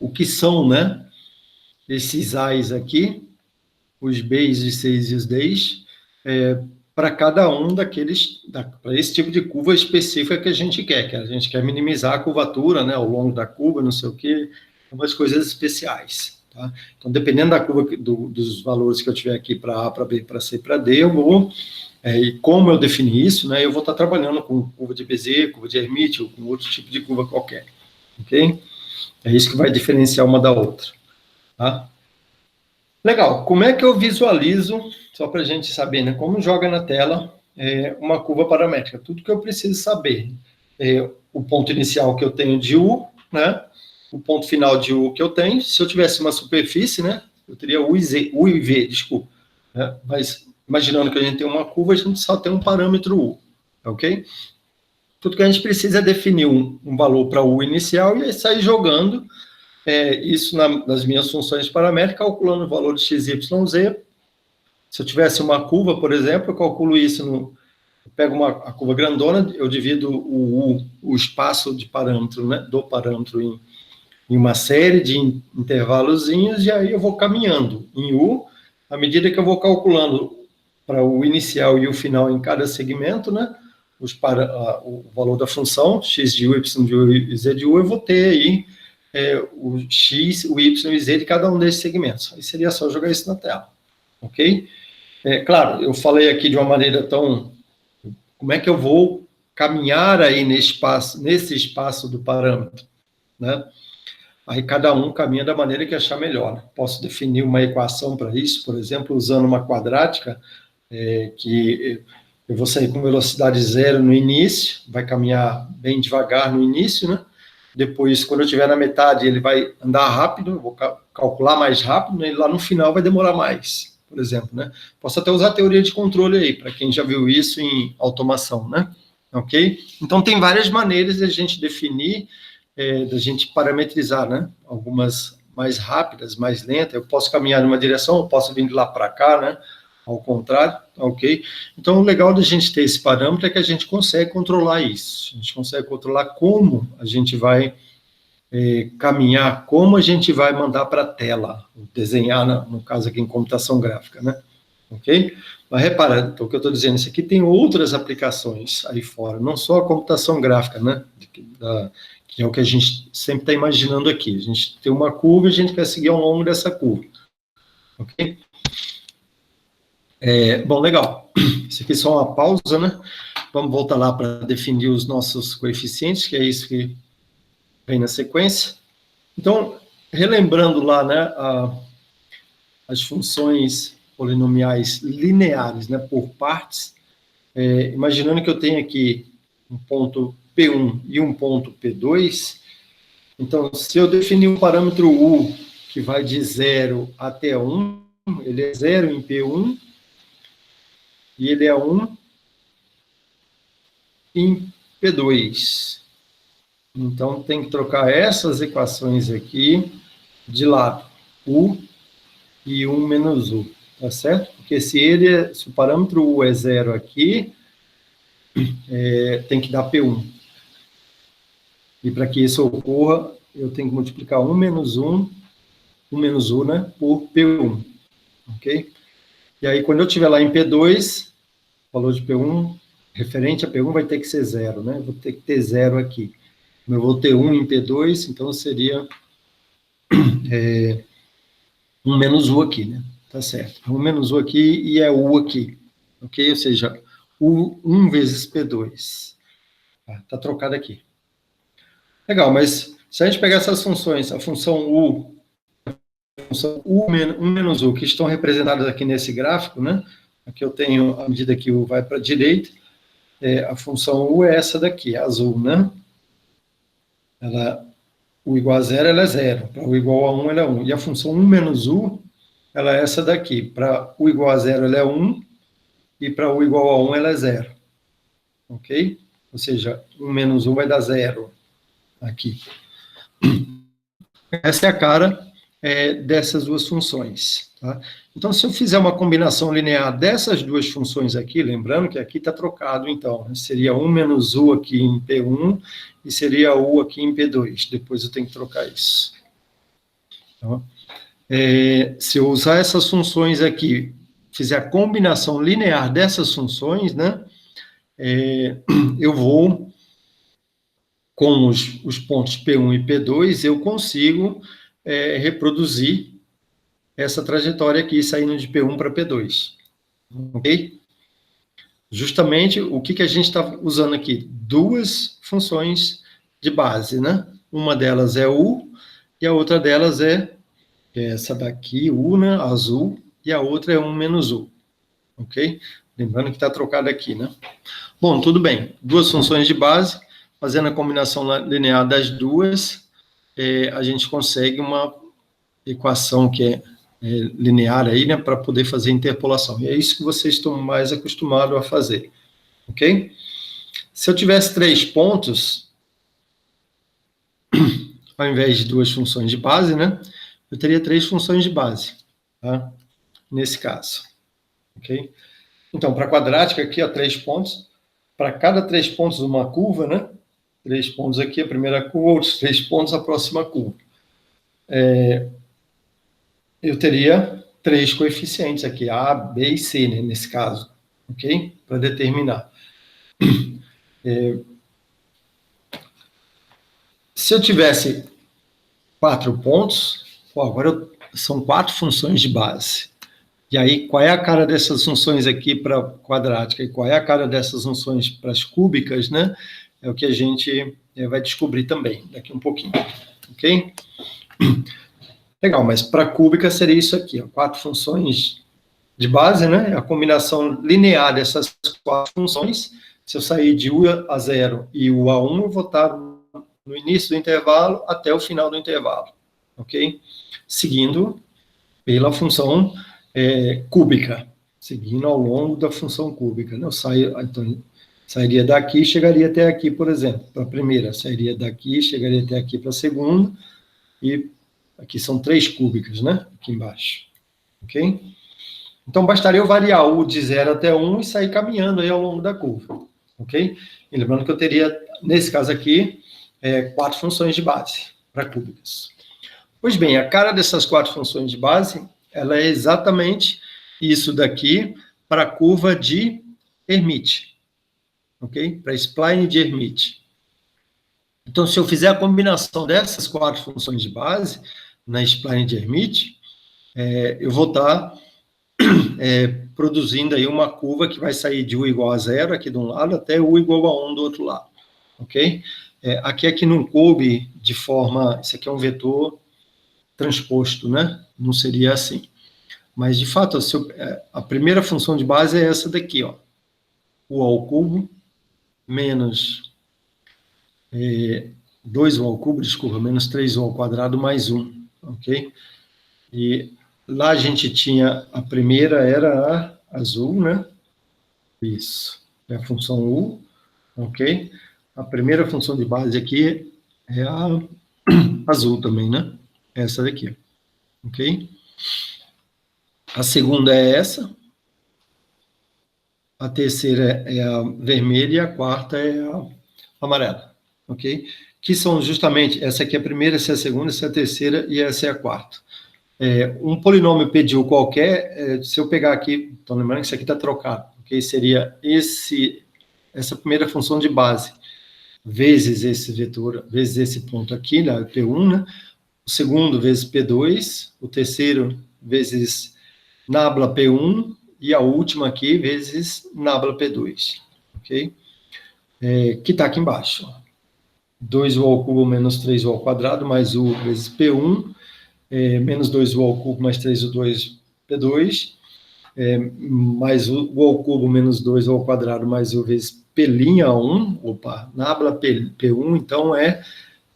o que são, né? Esses A's aqui, os B's, os C's e os D's, para cada um daqueles, para esse tipo de curva específica que a gente quer, minimizar a curvatura, né, ao longo da curva, não sei o quê, umas coisas especiais. Tá? Então, dependendo da curva, dos valores que eu tiver aqui para A, para B, para C, para D, eu vou, e como eu defini isso, né, eu vou estar trabalhando com curva de Bézier, curva de Hermite, ou com outro tipo de curva qualquer. Ok? É isso que vai diferenciar uma da outra. Tá? Legal. Como é que eu visualizo, só para a gente saber, né? Como joga na tela uma curva paramétrica? Tudo que eu preciso saber. O ponto inicial que eu tenho de U, né? O ponto final de U que eu tenho. Se eu tivesse uma superfície, né? Eu teria U e V, desculpa. Né? Mas imaginando que a gente tem uma curva, a gente só tem um parâmetro U. Ok? Tudo que a gente precisa é definir um valor para U inicial e aí sair jogando isso nas minhas funções paramétricas, calculando o valor de x, y, z. Se eu tivesse uma curva, por exemplo, eu calculo isso, eu pego a curva grandona, eu divido o espaço de parâmetro, né, do parâmetro em uma série de intervalozinhos, e aí eu vou caminhando em U, à medida que eu vou calculando para o inicial e o final em cada segmento, né, o valor da função, x de U, y de U e z de U, eu vou ter aí o X, o Y e o Z de cada um desses segmentos. Aí seria só jogar isso na tela, ok? Claro, eu falei aqui de uma maneira tão... Como é que eu vou caminhar aí nesse espaço do parâmetro, né? Aí cada um caminha da maneira que achar melhor. Né? Posso definir uma equação para isso, por exemplo, usando uma quadrática, que eu vou sair com velocidade zero no início, vai caminhar bem devagar no início, né? Depois, quando eu estiver na metade, ele vai andar rápido, eu vou calcular mais rápido, né? E lá no final vai demorar mais, por exemplo, né? Posso até usar a teoria de controle aí, para quem já viu isso em automação, né? Ok? Então, tem várias maneiras de a gente definir, da gente parametrizar, né? Algumas mais rápidas, mais lentas. Eu posso caminhar numa direção, eu posso vir de lá para cá, né? Ao contrário, ok? Então, o legal da gente ter esse parâmetro é que a gente consegue controlar isso. A gente consegue controlar como a gente vai caminhar, como a gente vai mandar para a tela, desenhar, no caso aqui em computação gráfica, né? Ok? Mas repara, então, o que eu estou dizendo, isso aqui tem outras aplicações aí fora, não só a computação gráfica, né? Que é o que a gente sempre está imaginando aqui. A gente tem uma curva e a gente quer seguir ao longo dessa curva. Ok? Bom, legal. Isso aqui é só uma pausa, né? Vamos voltar lá para definir os nossos coeficientes, que é isso que vem na sequência. Então, relembrando lá, né, as funções polinomiais lineares, né, por partes, imaginando que eu tenho aqui um ponto P1 e um ponto P2, então, se eu definir um parâmetro U, que vai de 0 até 1, ele é 0 em P1, e ele é 1 em P2. Então, tem que trocar essas equações aqui de lado. U e 1 menos U, tá certo? Porque se o parâmetro U é 0 aqui, tem que dar P1. E para que isso ocorra, eu tenho que multiplicar 1 menos 1, né, por P1, ok? E aí, quando eu estiver lá em P2, o valor de P1, referente a P1, vai ter que ser 0, né? Vou ter que ter 0 aqui. Eu vou ter 1 em P2, então seria 1 menos U aqui, né? Tá certo. 1 menos U aqui e é U aqui, ok? Ou seja, U1 vezes P2. Tá trocado aqui. Legal, mas se a gente pegar essas funções, a função U, U menos U, que estão representadas aqui nesse gráfico, né? Aqui eu tenho, à medida que U vai para a direita, a função U é essa daqui, a azul, né? U igual a 0, ela é 0. Para U igual a 1, ela é 1. E a função 1 menos U, ela é essa daqui. Para U igual a 0, ela é 1. E para U igual a 1, ela é 0. Ok? Ou seja, 1 menos 1 vai dar 0 aqui. Essa é a cara dessas duas funções. Tá? Então, se eu fizer uma combinação linear dessas duas funções aqui, lembrando que aqui está trocado, então, né? Seria 1 menos U aqui em P1 e seria U aqui em P2. Depois eu tenho que trocar isso. Então, se eu usar essas funções aqui, fizer a combinação linear dessas funções, né? Eu vou, com os pontos P1 e P2, eu consigo reproduzir essa trajetória aqui, saindo de P1 para P2. Ok? Justamente, o que a gente está usando aqui? Duas funções de base, né? Uma delas é U, e a outra delas é essa daqui, U, né? Azul, e a outra é 1 menos U. Ok? Lembrando que está trocado aqui, né? Bom, tudo bem. Duas funções de base, fazendo a combinação linear das duas, a gente consegue uma equação que é linear aí, né, para poder fazer interpolação. E é isso que vocês estão mais acostumados a fazer, ok? Se eu tivesse 3 pontos, ao invés de duas funções de base, né, eu teria 3 funções de base, tá? Nesse caso, ok? Então, para a quadrática aqui, ó, 3 pontos. Para cada 3 pontos, uma curva, né? 3 pontos aqui, a primeira curva, outros 3 pontos, a próxima curva. Eu teria 3 coeficientes aqui, A, B e C, né, nesse caso, ok? Para determinar. Se eu tivesse 4 pontos, agora são 4 funções de base. E aí, qual é a cara dessas funções aqui para a quadrática e qual é a cara dessas funções para as cúbicas, né? É o que a gente vai descobrir também daqui um pouquinho, ok? Legal, mas para a cúbica seria isso aqui, ó, 4 funções de base, né? A combinação linear dessas 4 funções. Se eu sair de U a 0 e U a 1, eu vou estar no início do intervalo até o final do intervalo, ok? Seguindo pela função cúbica, seguindo ao longo da função cúbica. Né? Eu então, sairia daqui e chegaria até aqui, por exemplo, para a primeira. Sairia daqui, chegaria até aqui para a segunda, e aqui são 3 cúbicas, né? Aqui embaixo, ok? Então, bastaria eu variar U de 0 até 1 e sair caminhando aí ao longo da curva, ok? E lembrando que eu teria, nesse caso aqui, 4 funções de base para cúbicas. Pois bem, a cara dessas 4 funções de base, ela é exatamente isso daqui para a curva de Hermite, ok? Para a spline de Hermite. Então, se eu fizer a combinação dessas 4 funções de base na spline de Hermite, eu vou estar produzindo aí uma curva que vai sair de U igual a 0 aqui de um lado até U igual a 1 do outro lado, ok? Aqui não coube de forma... Isso aqui é um vetor transposto, né? Não seria assim. Mas, de fato, a primeira função de base é essa daqui, ó. U ao cubo menos 2U ao cubo, desculpa, menos 3U ao quadrado mais 1, ok? E lá a gente tinha, a primeira era a azul, né? Isso, é a função U, ok? A primeira função de base aqui é a azul também, né? Essa daqui, ok? A segunda é essa. A terceira é a vermelha e a quarta é a amarela, ok? que são justamente, essa aqui é a primeira, essa é a segunda, essa é a terceira e essa é a quarta. Um polinômio P de U qualquer, se eu pegar aqui, então lembrando que isso aqui está trocado, ok? Seria essa primeira função de base, vezes esse vetor, vezes esse ponto aqui, né, P1, né? O segundo vezes P2, o terceiro vezes nabla P1, e a última aqui vezes nabla P2, ok? Que está aqui embaixo. 2u ao cubo menos 3u ao quadrado mais u vezes P1, menos 2u ao cubo mais 3u2 P2, mais u ao cubo menos 2u ao quadrado mais u vezes P'1, nabla P1, então é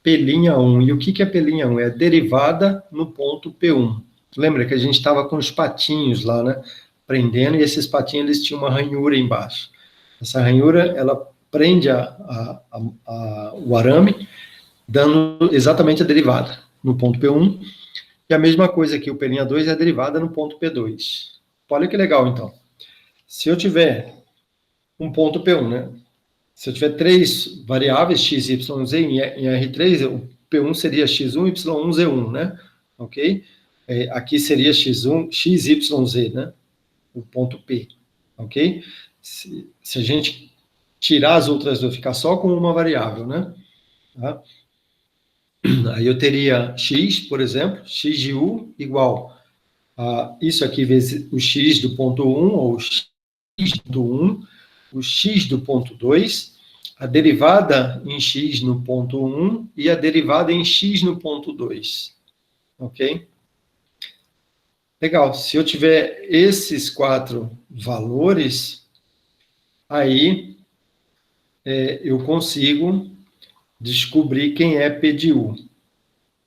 P'1. E o que é P'1? É a derivada no ponto P1. Lembra que a gente estava com os patinhos lá, né? Prendendo, e esses patinhos eles tinham uma ranhura embaixo. Essa ranhura, ela prende o arame, dando exatamente a derivada no ponto P1. E a mesma coisa aqui, o P'2 é a derivada no ponto P2. Olha que legal, então. Se eu tiver um ponto P1, né? Se eu tiver três variáveis, x, y, z, em R3, o P1 seria x1, y1, z1, né? Ok? Aqui seria x1, x, y, z, né? O ponto P, ok? Se a gente tirar as outras duas, ficar só com uma variável, né? Tá? Aí eu teria x, por exemplo, x de u igual a isso aqui vezes o x do ponto 1, ou o x do 1, o x do ponto 2, a derivada em x no ponto 1 e a derivada em x no ponto 2. Ok? Legal. Se eu tiver esses quatro valores, aí eu consigo descobrir quem é P de U.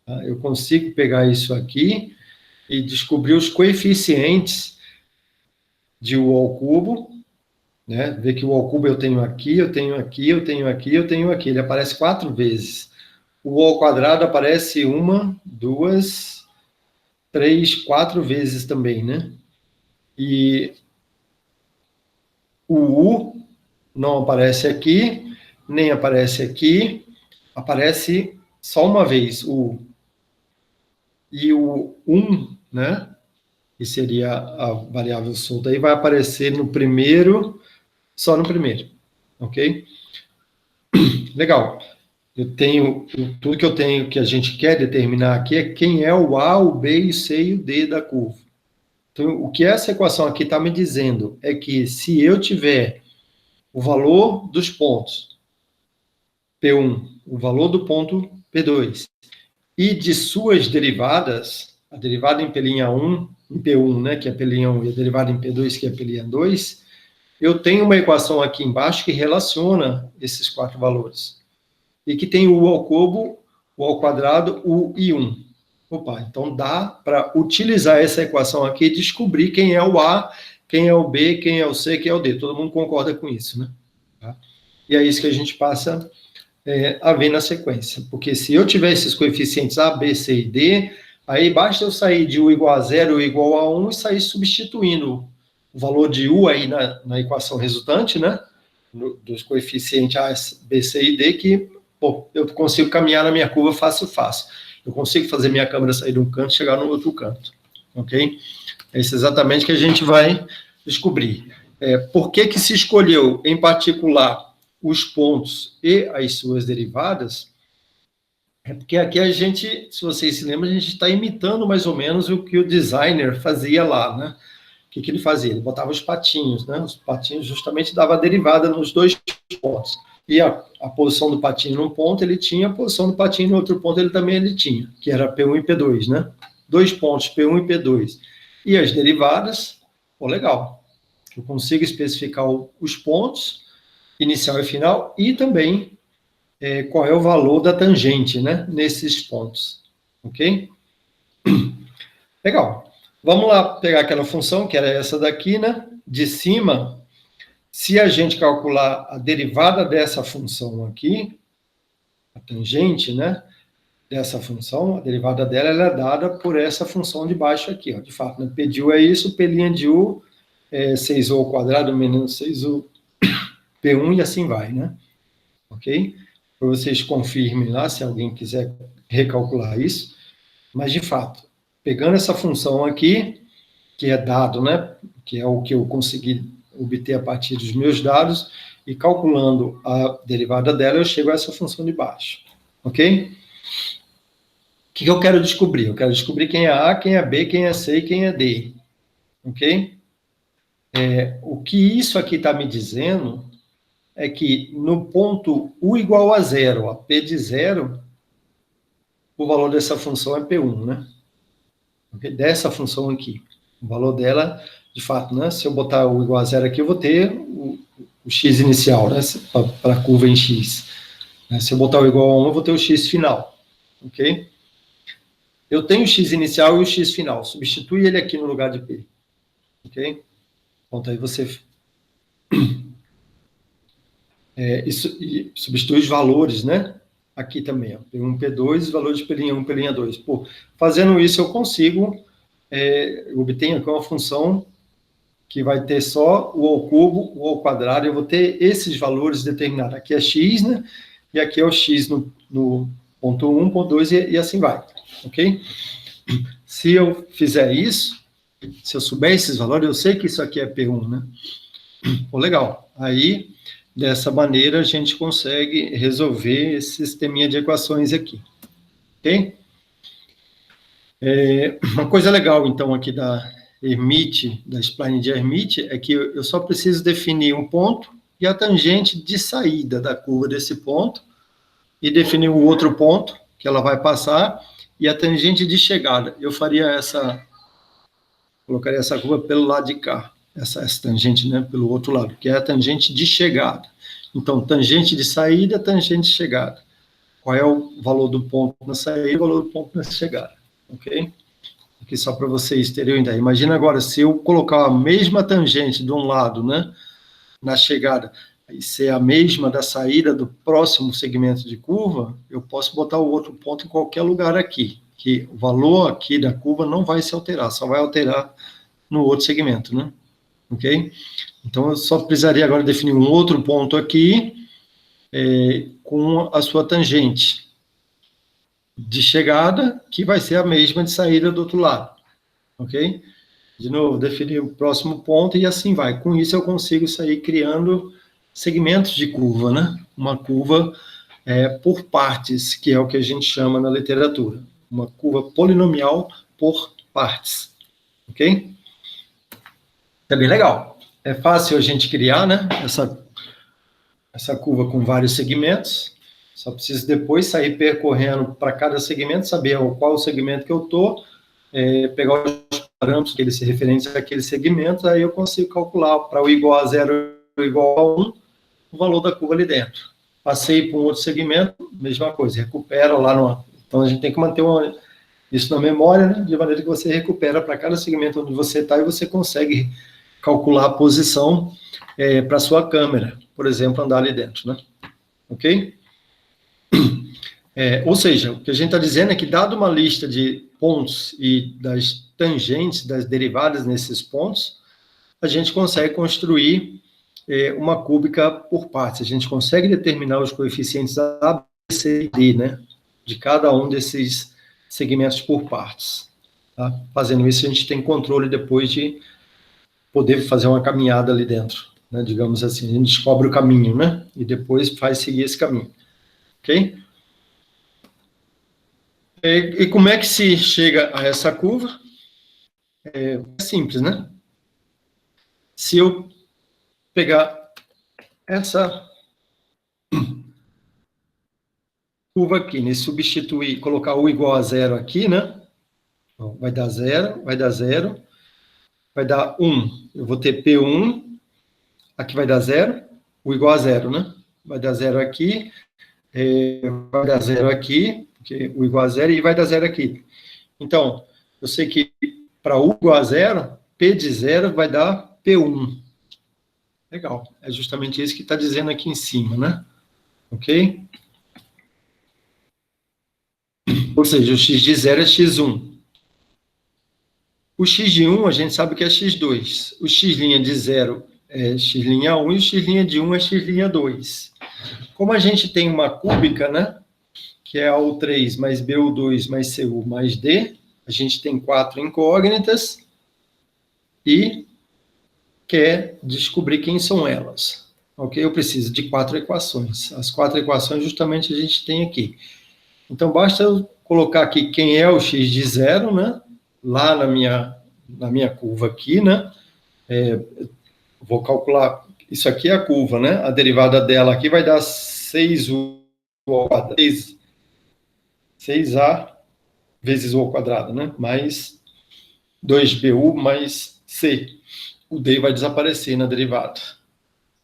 Tá? Eu consigo pegar isso aqui e descobrir os coeficientes de U ao cubo, né? Ver que o U ao cubo eu tenho aqui, eu tenho aqui, eu tenho aqui, eu tenho aqui. Ele aparece 4 vezes. O U ao quadrado aparece 1, 2, 3, 4 vezes também, né? E o U não aparece aqui, nem aparece aqui, aparece só uma vez o U. E o 1, né? Que seria a variável solta, aí vai aparecer no primeiro, só no primeiro, ok? Legal. Eu tenho, tudo que eu tenho, que a gente quer determinar aqui é quem é o A, o B, o C e o D da curva. Então, o que essa equação aqui está me dizendo é que se eu tiver o valor dos pontos P1, o valor do ponto P2, e de suas derivadas, a derivada em P'1, em P1, né, que é P'1, e a derivada em P2, que é P'2, eu tenho uma equação aqui embaixo que relaciona esses quatro valores. E que tem o U ao cubo, U ao quadrado, U e 1. Opa, então dá para utilizar essa equação aqui e descobrir quem é o A, quem é o B, quem é o C, quem é o D. Todo mundo concorda com isso, né? Tá? E é isso que a gente passa a ver na sequência. Porque se eu tiver esses coeficientes A, B, C e D, aí basta eu sair de U igual a 0, U igual a 1 e sair substituindo o valor de U aí na equação resultante, né? Dos coeficientes A, B, C e D, que eu consigo caminhar na minha curva fácil. Eu consigo fazer minha câmera sair de um canto e chegar no outro canto, ok? É isso exatamente que a gente vai descobrir. Por que se escolheu, em particular, os pontos e as suas derivadas? É porque aqui a gente, se vocês se lembram, a gente está imitando mais ou menos o que o designer fazia lá, né? O que ele fazia? Ele botava os patinhos, né? Os patinhos justamente dava a derivada nos dois pontos. E a posição do patinho num ponto ele tinha, a posição do patinho no outro ponto ele tinha, que era P1 e P2, né? 2 pontos, P1 e P2. E as derivadas, legal. Eu consigo especificar os pontos, inicial e final, e também qual é o valor da tangente, né? Nesses pontos, ok? Legal. Vamos lá pegar aquela função, que era essa daqui, né? De cima, se a gente calcular a derivada dessa função aqui, a tangente, né? Dessa função, a derivada dela ela é dada por essa função de baixo aqui, ó. De fato, né? P de U é isso, P' de U é 6U ao quadrado menos 6U P1 e assim vai, né? Ok? para vocês confirmem lá, se alguém quiser recalcular isso. Mas, de fato, pegando essa função aqui, que é dado, né, que é o que eu consegui obter a partir dos meus dados, e calculando a derivada dela, eu chego a essa função de baixo. Ok? O que eu quero descobrir? Eu quero descobrir quem é A, quem é B, quem é C e quem é D. Ok? O que isso aqui está me dizendo é que no ponto U igual a zero, a P de zero, o valor dessa função é P1, né? Okay? Dessa função aqui. O valor dela, de fato, né? Se eu botar U igual a zero aqui, eu vou ter o x inicial, né? Para a curva em x. Se eu botar o igual a 1, eu vou ter o x final. Ok? Eu tenho o x inicial e o x final. Substitui ele aqui no lugar de P. Ok? Pronto, aí você substitui os valores, né? Aqui também, ó, P1, P2, valor de P'1, P'2. Pô, fazendo isso, eu consigo obter aqui uma função que vai ter só o ao cubo, o ao quadrado, eu vou ter esses valores determinados. Aqui é x, né? E aqui é o x no ponto 1, ponto 2 e assim vai. Ok? Se eu fizer isso, se eu souber esses valores, eu sei que isso aqui é P1, né? Pô, legal. Aí, dessa maneira, a gente consegue resolver esse sisteminha de equações aqui. Ok? Uma coisa legal, então, aqui da Hermite, da spline de Hermite, é que eu só preciso definir um ponto e a tangente de saída da curva desse ponto e definir o outro ponto que ela vai passar e a tangente de chegada. Eu faria colocaria essa curva pelo lado de cá, essa tangente, né, pelo outro lado, que é a tangente de chegada. Então, tangente de saída, tangente de chegada. Qual é o valor do ponto na saída e o valor do ponto na chegada, ok? Aqui só para vocês terem uma ideia. Imagina agora, se eu colocar a mesma tangente de um lado, né, na chegada, e ser a mesma da saída do próximo segmento de curva, eu posso botar o outro ponto em qualquer lugar aqui, que o valor aqui da curva não vai se alterar, só vai alterar no outro segmento, né? Ok? Então, eu só precisaria agora definir um outro ponto aqui com a sua tangente de chegada, que vai ser a mesma de saída do outro lado. Ok? De novo, definir o próximo ponto e assim vai. Com isso, eu consigo sair criando segmentos de curva, né? Uma curva por partes, que é o que a gente chama na literatura. Uma curva polinomial por partes. Ok? É bem legal. É fácil a gente criar, né? Essa curva com vários segmentos. Só preciso depois sair percorrendo para cada segmento, saber qual o segmento que eu estou, pegar os parâmetros que eles se referenciam àquele segmento, aí eu consigo calcular para o igual a 0 ou igual a 1, o valor da curva ali dentro. Passei para um outro segmento, mesma coisa, recupera lá no... Então, a gente tem que manter isso na memória, né, de maneira que você recupera para cada segmento onde você está e você consegue calcular a posição para a sua câmera, por exemplo, andar ali dentro, né? Ok? Ou seja, o que a gente está dizendo é que, dado uma lista de pontos e das tangentes, das derivadas nesses pontos, a gente consegue construir uma cúbica por partes. A gente consegue determinar os coeficientes A, B, C e D, né, de cada um desses segmentos por partes. Tá? Fazendo isso, a gente tem controle depois de poder fazer uma caminhada ali dentro, né, digamos assim. A gente descobre o caminho, né, e depois faz seguir esse caminho. Ok? E como é que se chega a essa curva? É simples, né? Se eu pegar essa curva aqui, né, substituir, colocar U igual a zero aqui, né? Vai dar zero, vai dar zero, vai dar 1. Eu vou ter P1, aqui vai dar zero, U igual a zero, né? Vai dar zero aqui, vai dar zero aqui, porque U igual a zero, e vai dar zero aqui. Então, eu sei que para U igual a zero, P de zero vai dar P1. Legal, é justamente isso que está dizendo aqui em cima, né? Ok? Ou seja, o x de zero é x1. O x de 1 a gente sabe que é x2. O x' de 0 é x'1 e o x' de 1 é x'2. Como a gente tem uma cúbica, né? Que é a U3 mais BU2 mais CU mais D, a gente tem 4 incógnitas e quer descobrir quem são elas. Ok? Eu preciso de 4 equações. As 4 equações justamente a gente tem aqui. Então, basta eu colocar aqui quem é o x de zero, né? Lá na minha curva aqui, né? Vou calcular, isso aqui é a curva, né? A derivada dela aqui vai dar 6u ao quadrado, 6a vezes u ao quadrado, né? Mais 2bu mais c. O d vai desaparecer na derivada.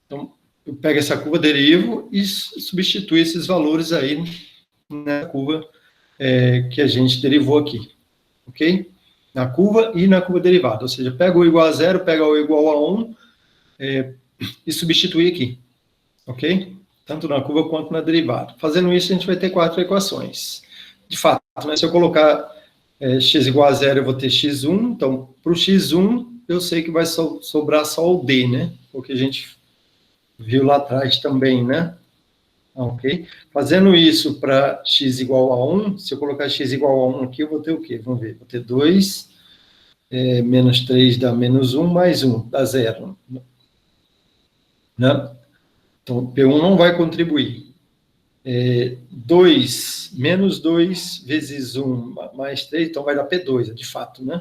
Então, eu pego essa curva, derivo e substituo esses valores aí na curva que a gente derivou aqui. Ok? Na curva e na curva derivada. Ou seja, pega o igual a zero, pega o igual a 1 e substitui aqui. Ok? Tanto na curva quanto na derivada. Fazendo isso, a gente vai ter 4 equações. De fato, né, se eu colocar x igual a zero, eu vou ter x1. Então, para o x1, eu sei que vai sobrar só o d, né? Porque a gente viu lá atrás também, né? Ok? Fazendo isso para x igual a 1, se eu colocar x igual a 1 aqui, eu vou ter o quê? Vamos ver. Vou ter 2, menos 3 dá menos 1, mais 1 dá 0. Né? Então, P1 não vai contribuir. 2, menos 2 vezes 1 mais 3, então vai dar P2, de fato, né?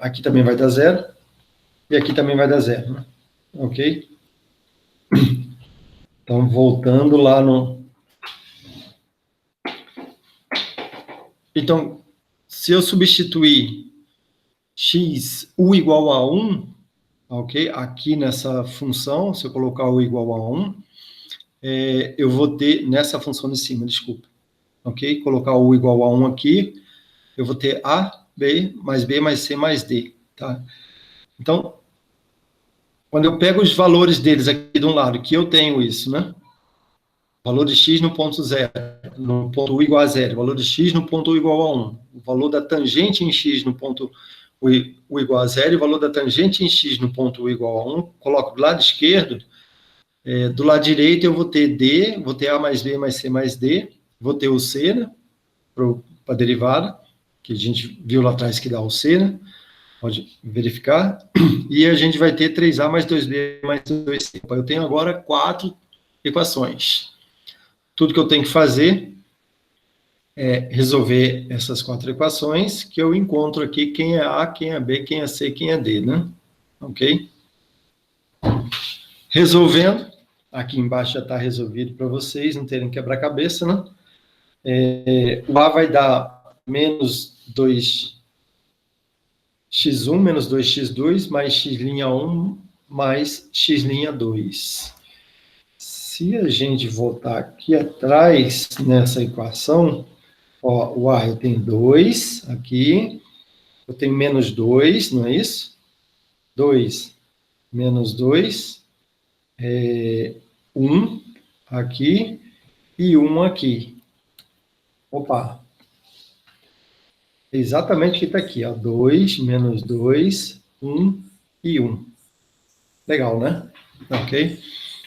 Aqui também vai dar 0, e aqui também vai dar 0, né? Ok? Então, voltando lá no... Então, se eu substituir x, u igual a 1, ok? Aqui nessa função, se eu colocar u igual a 1, eu vou ter, nessa função de cima, desculpa, ok? Colocar u igual a 1 aqui, eu vou ter a, b mais c mais d, tá? Então, quando eu pego os valores deles aqui de um lado, que eu tenho isso, né? Valor de x no ponto zero, no ponto u igual a zero, valor de x no ponto u igual a 1, o valor da tangente em x no ponto u igual a zero e o valor da tangente em x no ponto u igual a 1, coloco do lado esquerdo, do lado direito eu vou ter d, vou ter a mais b mais c mais d, vou ter o c, né? Para a derivada, que a gente viu lá atrás que dá o c, né? Pode verificar. E a gente vai ter 3a mais 2b mais 2c. Eu tenho agora 4 equações. Tudo que eu tenho que fazer é resolver essas 4 equações, que eu encontro aqui quem é A, quem é B, quem é C, quem é D, né? Ok? Resolvendo, aqui embaixo já está resolvido para vocês não terem quebra-cabeça, né? O A vai dar menos 2x1 menos 2x2 mais x'1 mais x'2. Se a gente voltar aqui atrás nessa equação, ó, o A eu tenho 2 aqui, eu tenho menos 2, não é isso? 2 menos 2, 1 aqui e 1 aqui. Opa! Exatamente o que está aqui, ó, 2 menos 2, 1 e 1. Legal, né? Ok?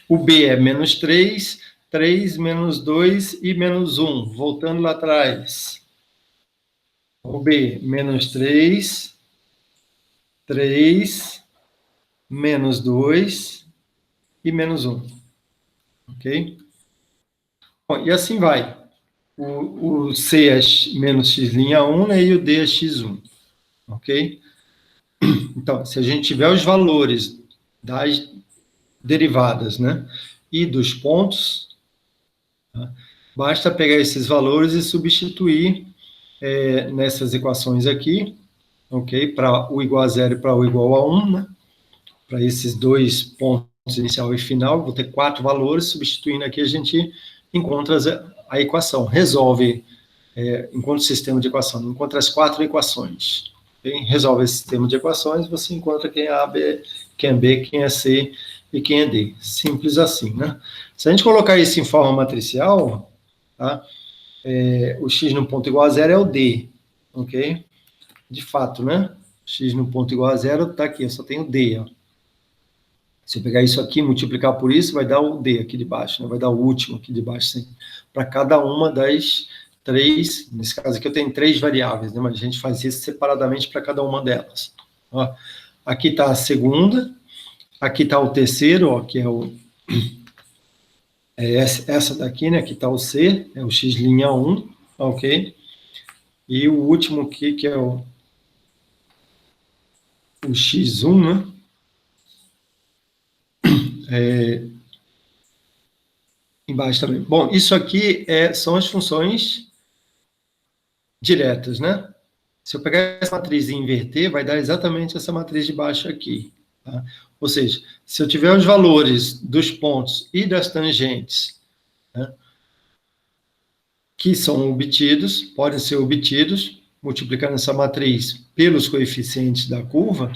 O B é menos 3, 3 menos 2 e menos 1. Voltando lá atrás. O B, menos 3, 3, menos 2 e menos 1. Ok? Bom, e assim vai. O C é menos x'1, né, e o D é x1. Ok? Então, se a gente tiver os valores das derivadas, né, e dos pontos, tá, basta pegar esses valores e substituir nessas equações aqui, ok? Para u igual a zero e para u igual a 1, né? Para esses dois pontos inicial e final, vou ter 4 valores, substituindo aqui a gente encontra a equação, resolve, encontra o sistema de equação, encontra as 4 equações. Okay? Resolve esse sistema de equações, você encontra quem é A, quem é B, quem é C e quem é D. Simples assim, né? Se a gente colocar isso em forma matricial, tá? O x no ponto igual a zero é o D, ok? De fato, né? X no ponto igual a zero está aqui, eu só tenho D, ó. Se eu pegar isso aqui e multiplicar por isso, vai dar o D aqui de baixo, né? Vai dar o último aqui de baixo, para cada uma das 3, nesse caso aqui eu tenho 3 variáveis, né? Mas a gente faz isso separadamente para cada uma delas. Ó, aqui está a segunda, aqui está o terceiro, ó, que é essa daqui, né? Aqui está o C, é o x' 1, ok? E o último aqui, que é o x1, né? Embaixo também. Bom, isso aqui são as funções diretas, né? Se eu pegar essa matriz e inverter, vai dar exatamente essa matriz de baixo aqui. Tá? Ou seja, se eu tiver os valores dos pontos e das tangentes, né, que são obtidos, podem ser obtidos, multiplicando essa matriz pelos coeficientes da curva,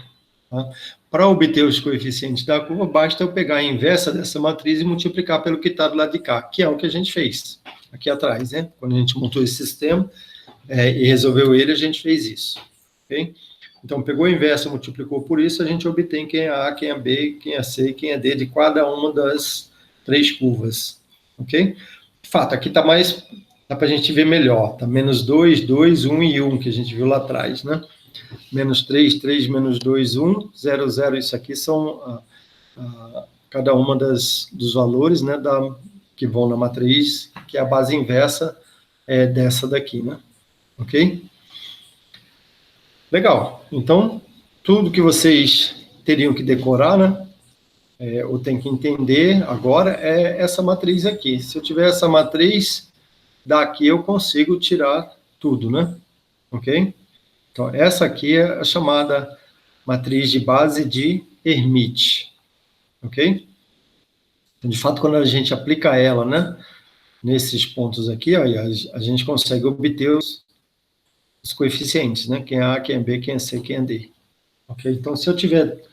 tá? Para obter os coeficientes da curva, basta eu pegar a inversa dessa matriz e multiplicar pelo que está do lado de cá, que é o que a gente fez aqui atrás, né? Quando a gente montou esse sistema e resolveu ele, a gente fez isso. Okay? Então, pegou a inversa, multiplicou por isso, a gente obtém quem é A, quem é B, quem é C, quem é D de cada uma das 3 curvas. Ok? De fato, aqui está mais... Dá para a gente ver melhor. Está menos 2, 2, 1 e 1, que a gente viu lá atrás, né? Menos 3, 3, menos 2, 1, 0, 0, isso aqui são cada uma dos valores, né, que vão na matriz, que é a base inversa dessa daqui, né? Ok? Legal. Então, tudo que vocês teriam que decorar, né, ou tem que entender agora, é essa matriz aqui. Se eu tiver essa matriz, daqui eu consigo tirar tudo, né? Ok? Então, essa aqui é a chamada matriz de base de Hermite, ok? Então, de fato, quando a gente aplica ela, né, nesses pontos aqui, ó, a gente consegue obter os coeficientes, né? Quem é A, quem é B, quem é C, quem é D. Ok? Então, se eu tiver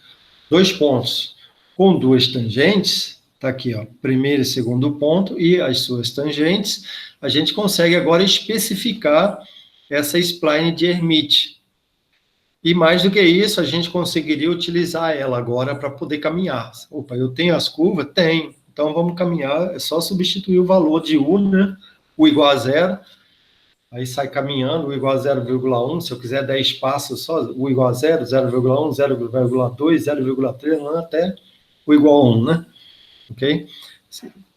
2 pontos com 2 tangentes, tá aqui, ó, primeiro e segundo ponto, e as suas tangentes, a gente consegue agora especificar essa spline de Hermite. E mais do que isso, a gente conseguiria utilizar ela agora para poder caminhar. Opa, eu tenho as curvas? Tenho. Então, vamos caminhar, é só substituir o valor de U, né? U igual a 0, aí sai caminhando, U igual a 0,1, se eu quiser 10 passos, só U igual a 0, 0,1, 0,2, 0,3, até U igual a 1, né? Ok?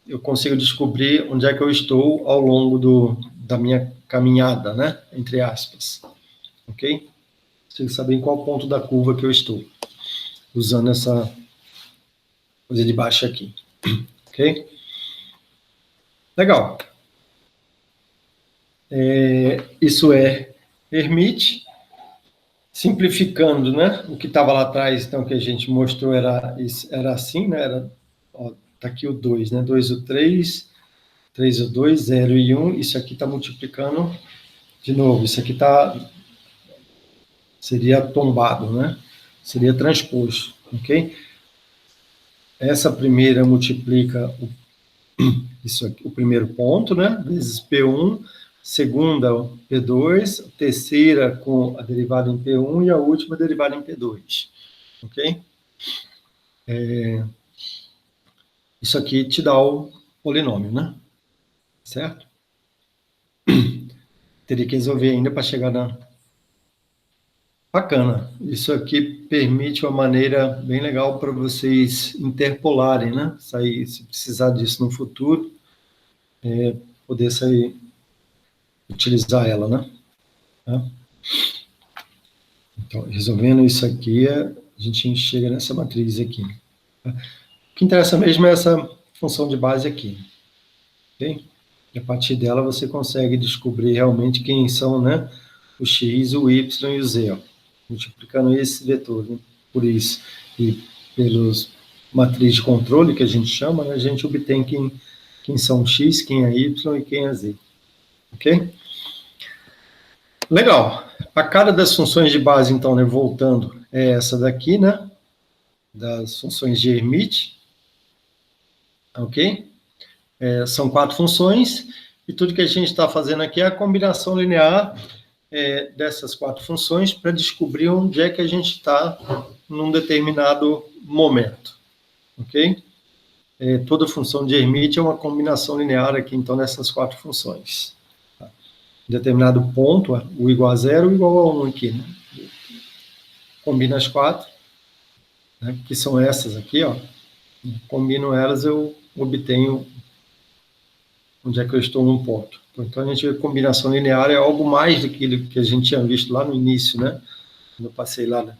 Eu consigo descobrir onde é que eu estou ao longo da minha caminhada, né? Entre aspas. Ok? Preciso saber em qual ponto da curva que eu estou, usando essa coisa de baixo aqui. Ok? Legal. Isso é Hermite. Simplificando, né? O que estava lá atrás, então, que a gente mostrou era assim, né? Tá aqui o 2, né? 2 o 3, 3 o 2, 0 e 1. Isso aqui está multiplicando de novo. Isso aqui seria tombado, né? Seria transposto, ok? Essa primeira multiplica isso aqui, o primeiro ponto, né? Vezes P1, segunda P2, terceira com a derivada em P1 e a última derivada em P2, ok? Isso aqui te dá o polinômio, né? Certo? Teria que resolver ainda para chegar na... Bacana. Isso aqui permite uma maneira bem legal para vocês interpolarem, né? Sair, se precisar disso no futuro, poder sair, utilizar ela, né? Tá? Então, resolvendo isso aqui, a gente chega nessa matriz aqui. Tá? O que interessa mesmo é essa função de base aqui. Ok? E a partir dela você consegue descobrir realmente quem são, né? O x, o y e o z, ó. Multiplicando esse vetor, né, por isso, e pelos matriz de controle, que a gente chama, né, a gente obtém quem são x, quem é y e quem é z. Ok? Legal. A cara das funções de base, então, né, voltando, é essa daqui, né? Das funções de Hermite. Ok? São 4 funções, e tudo que a gente está fazendo aqui é a combinação linear dessas 4 funções para descobrir onde é que a gente está num determinado momento. ok? Toda função de Hermite é uma combinação linear aqui, então, dessas quatro funções. Tá? Em determinado ponto, o igual a zero, o igual a 1 aqui, né? Combina as quatro, né, que são essas aqui, ó. Combino elas, eu obtenho onde é que eu estou num ponto. Então, a gente vê que combinação linear é algo mais do que a gente tinha visto lá no início, né? Quando eu passei lá, né?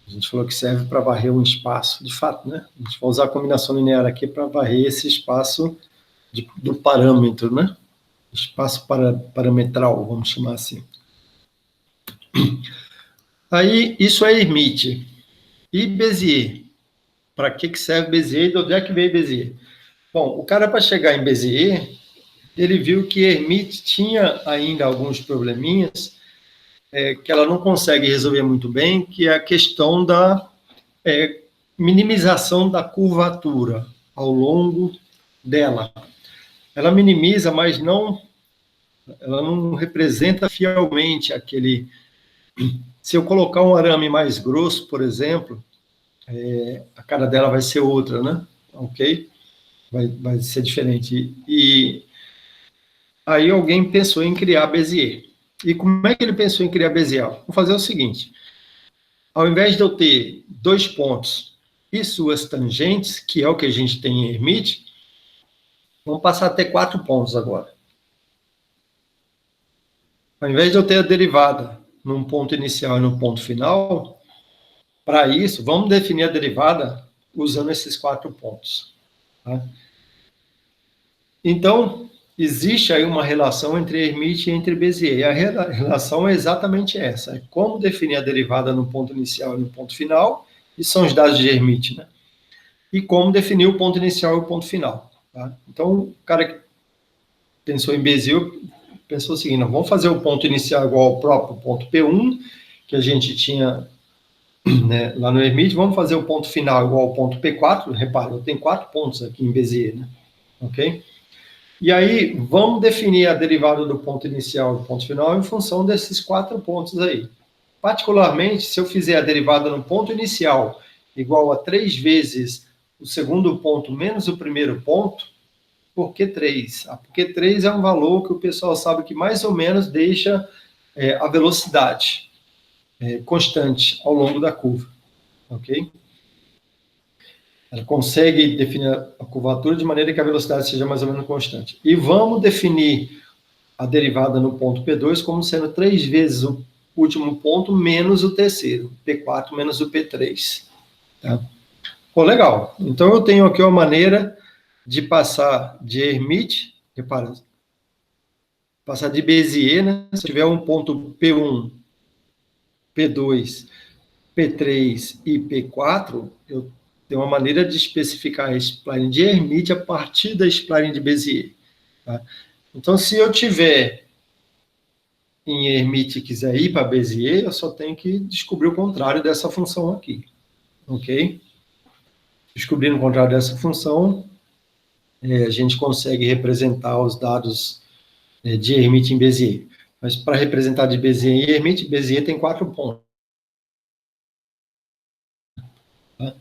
A gente falou que serve para varrer um espaço, de fato, né? A gente vai usar a combinação linear aqui para varrer esse espaço do parâmetro, né? Espaço parametral, vamos chamar assim. Aí, isso é Hermite. E Bézier? Para que serve Bézier e de onde é que veio Bézier? Bom, o cara, para chegar em Bézier, ele viu que Hermite tinha ainda alguns probleminhas que ela não consegue resolver muito bem, que é a questão da minimização da curvatura ao longo dela. Ela minimiza, mas ela não representa fielmente aquele... Se eu colocar um arame mais grosso, por exemplo, a cara dela vai ser outra, né? Ok? Vai ser diferente. E aí alguém pensou em criar Bézier. E como é que ele pensou em criar Bézier? Vou fazer o seguinte: ao invés de eu ter 2 pontos e suas tangentes, que é o que a gente tem em Hermite, vamos passar a ter 4 pontos agora. Ao invés de eu ter a derivada num ponto inicial e no ponto final, para isso, vamos definir a derivada usando esses 4 pontos. Tá? Então, existe aí uma relação entre Hermite e entre Bézier. E a relação é exatamente essa: é como definir a derivada no ponto inicial e no ponto final, e são os dados de Hermite, né? E como definir o ponto inicial e o ponto final. Tá? Então, o cara que pensou em Bézier pensou o seguinte: não, vamos fazer o ponto inicial igual ao próprio ponto P1, que a gente tinha, né, lá no Hermite, vamos fazer o ponto final igual ao ponto P4, repare, eu tenho 4 pontos aqui em Bézier, né? Ok? E aí, vamos definir a derivada do ponto inicial e do ponto final em função desses 4 pontos aí. Particularmente, se eu fizer a derivada no ponto inicial igual a 3 vezes o segundo ponto menos o primeiro ponto, por que 3? Porque 3 é um valor que o pessoal sabe que mais ou menos deixa a velocidade constante ao longo da curva, ok? Ela consegue definir a curvatura de maneira que a velocidade seja mais ou menos constante. E vamos definir a derivada no ponto P2 como sendo 3 vezes o último ponto menos o terceiro, P4 menos o P3. Tá? Pô, legal. Então, eu tenho aqui uma maneira de passar de Hermite, repara, passar de Bézier, né? Se eu tiver um ponto P1, P2, P3 e P4, eu tenho uma maneira de especificar a spline de Hermite a partir da spline de Bézier. Tá? Então, se eu tiver em Hermite e quiser ir para Bézier, eu só tenho que descobrir o contrário dessa função aqui. Ok? Descobrindo o contrário dessa função, a gente consegue representar os dados de Hermite em Bézier. Mas para representar de Bézier em Hermite, Bézier tem 4 pontos. Tá?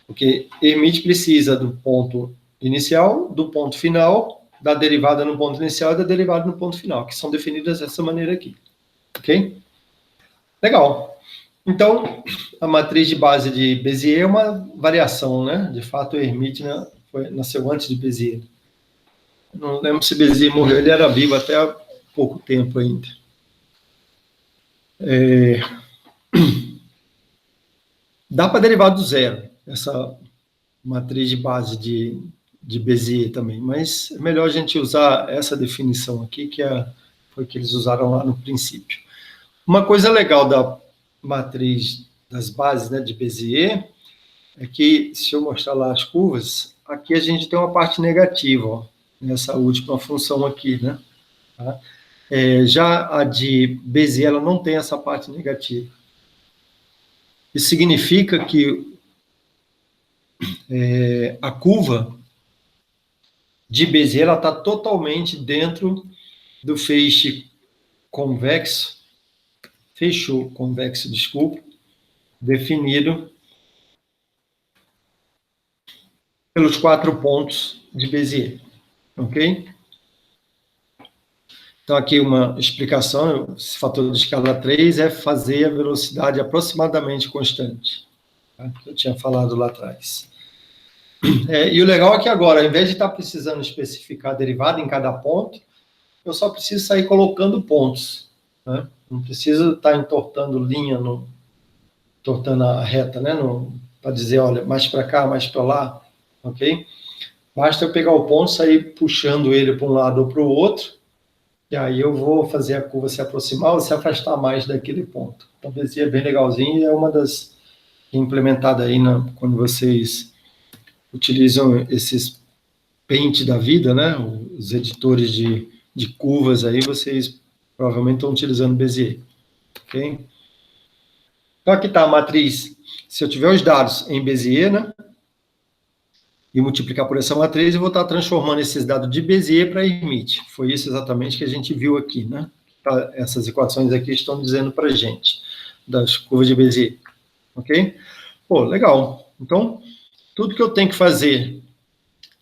Porque Hermite precisa do ponto inicial, do ponto final, da derivada no ponto inicial e da derivada no ponto final, que são definidas dessa maneira aqui. Ok? Legal. Então, a matriz de base de Bézier é uma variação, né? De fato, o Hermite, né, nasceu antes de Bézier. Não lembro se Bézier morreu, ele era vivo até há pouco tempo ainda. Dá para derivar do zero, essa matriz de base de Bézier também, mas é melhor a gente usar essa definição aqui, foi que eles usaram lá no princípio. Uma coisa legal da matriz das bases, né, de Bézier é que, se eu mostrar lá as curvas, aqui a gente tem uma parte negativa, ó, nessa última função aqui, né? Tá? Já a de Bézier, ela não tem essa parte negativa. Isso significa que a curva de Bézier está totalmente dentro do feixe convexo, desculpa, definido pelos 4 pontos de Bézier, ok? Então, aqui uma explicação, esse fator de escala 3 é fazer a velocidade aproximadamente constante, tá? Que eu tinha falado lá atrás. E o legal é que agora, ao invés de estar precisando especificar a derivada em cada ponto, eu só preciso sair colocando pontos, né? Não preciso estar entortando linha, entortando a reta, né? Para dizer, olha, mais para cá, mais para lá, ok? Basta eu pegar o ponto, sair puxando ele para um lado ou para o outro, e aí eu vou fazer a curva se aproximar ou se afastar mais daquele ponto. Então, esse é bem legalzinho e é uma das implementadas aí quando vocês utilizam esses Paint da vida, né? Os editores de curvas aí, vocês provavelmente estão utilizando Bézier, ok? Então, aqui está a matriz. Se eu tiver os dados em Bézier, né? E multiplicar por essa matriz, eu vou estar transformando esses dados de Bézier para Hermite. Foi isso exatamente que a gente viu aqui, né? Essas equações aqui estão dizendo para a gente, das curvas de Bézier, ok? Pô, legal. Então, tudo que eu tenho que fazer,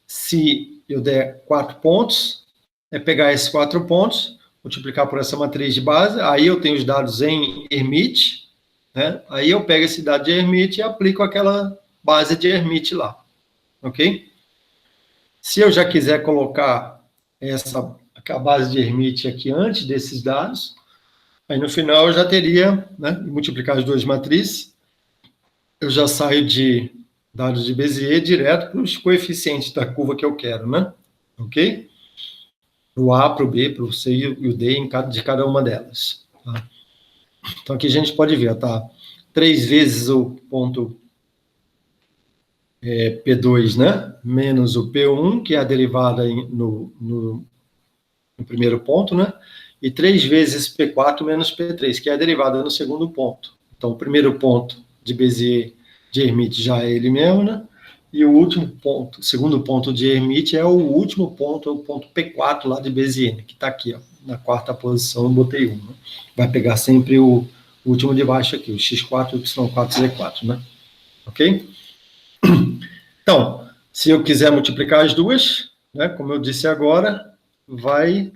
se eu der 4 pontos, é pegar esses 4 pontos, multiplicar por essa matriz de base, aí eu tenho os dados em Hermite, né? Aí eu pego esse dado de Hermite e aplico aquela base de Hermite lá. Ok? Se eu já quiser colocar a base de Hermite aqui antes desses dados, aí no final eu já teria, né, multiplicar as duas matrizes, eu já saio de dados de Bézier direto para os coeficientes da curva que eu quero, né? Ok? Para o A, para o B, para o C e o D de cada uma delas. Tá? Então aqui a gente pode ver, tá? 3 vezes o ponto P2, né? Menos o P1, que é a derivada no primeiro ponto, né? E 3 vezes P4 menos P3, que é a derivada no segundo ponto. Então, o primeiro ponto de Bézier de Hermite já é ele mesmo, né? E o último ponto, o segundo ponto de Hermite é o último ponto, é o ponto P4 lá de Bézier, que está aqui, ó, na quarta posição, eu botei 1. Né? Vai pegar sempre o último de baixo aqui, o X4, Y4, Z4, né? Ok? Então, se eu quiser multiplicar as duas, né, como eu disse agora, vai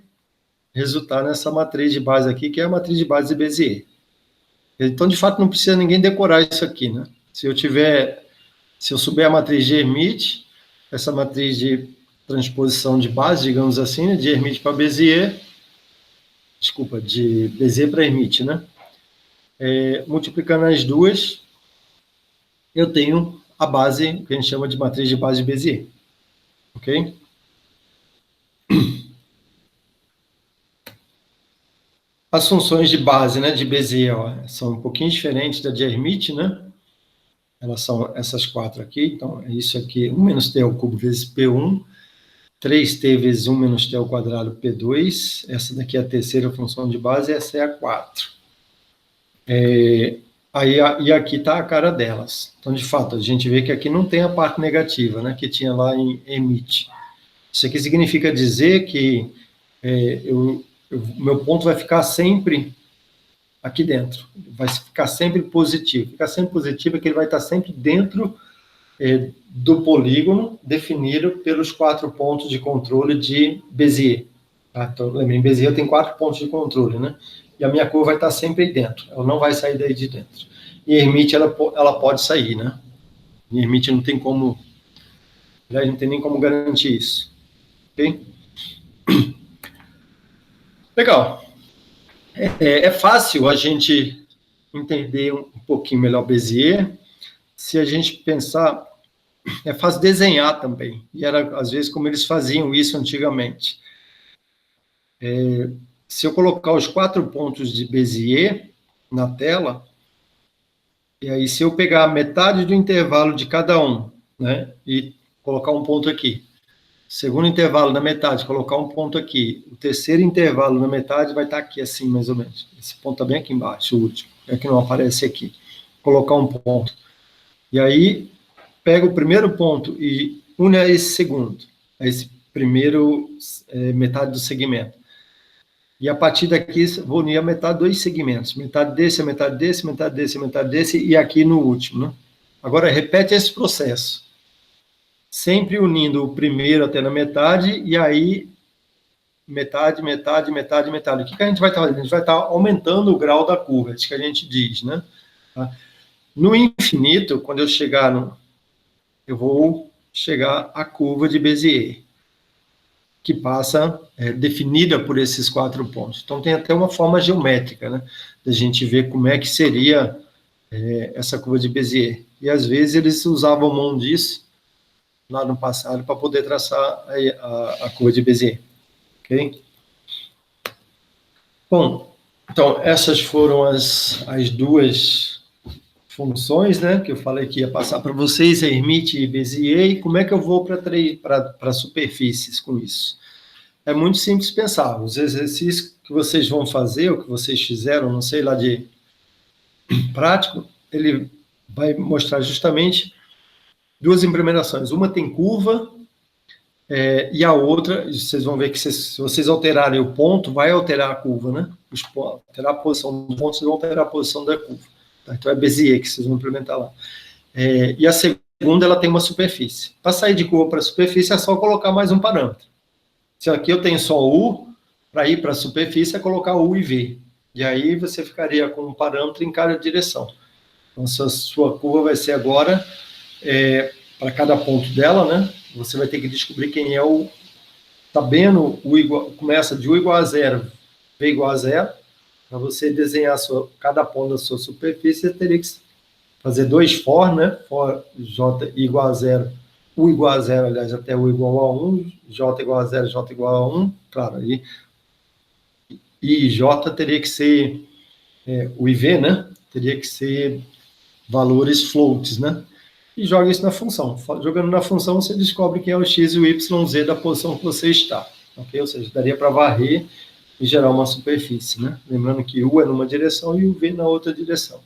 resultar nessa matriz de base aqui, que é a matriz de base de Bézier. Então, de fato, não precisa ninguém decorar isso aqui, né? Se eu souber a matriz de Hermite, essa matriz de transposição de base, digamos assim, né, de Hermite para Bézier, desculpa, de Bézier para Hermite, né? Multiplicando as duas, eu tenho a base que a gente chama de matriz de base de Bézier, ok? As funções de base, né, de Bézier, ó, são um pouquinho diferentes da de Hermite, né? Elas são essas 4 aqui, então é isso aqui, 1 menos t ao cubo vezes P1, 3t vezes 1 menos t ao quadrado P2, essa daqui é a terceira função de base, essa é a 4. E aqui está a cara delas. Então, de fato, a gente vê que aqui não tem a parte negativa, né, que tinha lá em Hermite. Isso aqui significa dizer que meu ponto vai ficar sempre aqui dentro. Vai ficar sempre positivo. Ficar sempre positivo é que ele vai estar sempre dentro do polígono definido pelos 4 pontos de controle de Bézier. Tá? Então, lembrem, Bézier tem 4 pontos de controle, né? E a minha curva vai estar sempre aí dentro. Ela não vai sair daí de dentro. E Hermite, ela pode sair, né? Em Hermite não tem como... não tem nem como garantir isso. Ok? Legal. É fácil a gente entender um pouquinho melhor Bézier. Se a gente pensar, é fácil desenhar também. E era, às vezes, como eles faziam isso antigamente. Se eu colocar os 4 pontos de Bézier na tela, e aí se eu pegar metade do intervalo de cada um, né, e colocar um ponto aqui, segundo intervalo na metade, colocar um ponto aqui, o terceiro intervalo na metade vai estar aqui assim, mais ou menos. Esse ponto está bem aqui embaixo, o último, é que não aparece aqui. Colocar um ponto. E aí, pega o primeiro ponto e une a esse segundo, a esse primeiro metade do segmento. E a partir daqui, vou unir a metade dos segmentos. Metade desse, a metade desse, metade desse, a metade desse, e aqui no último. Né? Agora, repete esse processo. sempre unindo o primeiro até na metade, e aí metade, metade, metade, metade. O que a gente vai estar fazendo? A gente vai estar aumentando o grau da curva, isso que a gente diz, né? No infinito, quando eu chegar no... Eu vou chegar à curva de Bézier, que passa definida por esses 4 pontos. Então, tem até uma forma geométrica, né? Da gente ver como é que seria essa curva de Bézier. E, às vezes, eles usavam mão disso lá no passado para poder traçar a curva de Bézier. Ok? Bom, então, essas foram as 2 funções, né, que eu falei que ia passar para vocês, Hermite e Bézier, e como é que eu vou para superfícies com isso? É muito simples pensar, os exercícios que vocês vão fazer, ou que vocês fizeram, não sei lá de prático, ele vai mostrar justamente 2 implementações, uma tem curva, e a outra, vocês vão ver que se vocês alterarem o ponto, vai alterar a curva, né? Alterar a posição do ponto, vocês vão alterar a posição da curva. Tá? Então, é Bézier que vocês vão implementar lá. E a segunda, ela tem uma superfície. Para sair de curva para superfície, é só colocar mais um parâmetro. Se aqui eu tenho só U, para ir para a superfície, é colocar U e V. E aí, você ficaria com um parâmetro em cada direção. Então, sua curva vai ser agora, para cada ponto dela, né? Você vai ter que descobrir quem é o... Sabendo, começa de U igual a 0, V igual a 0. Para você desenhar cada ponto da sua superfície, você teria que fazer 2 for, né? For J igual a 0, U igual a 0, aliás, até U igual a 1, J igual a 0, J igual a 1, claro, aí I e J teria que ser, o IV, né? Teria que ser valores floats, né? E joga isso na função. Jogando na função, você descobre quem é o x e o yz da posição que você está. Ok? Ou seja, daria para varrer e gerar uma superfície, né? Lembrando que U é numa direção e o V na outra direção,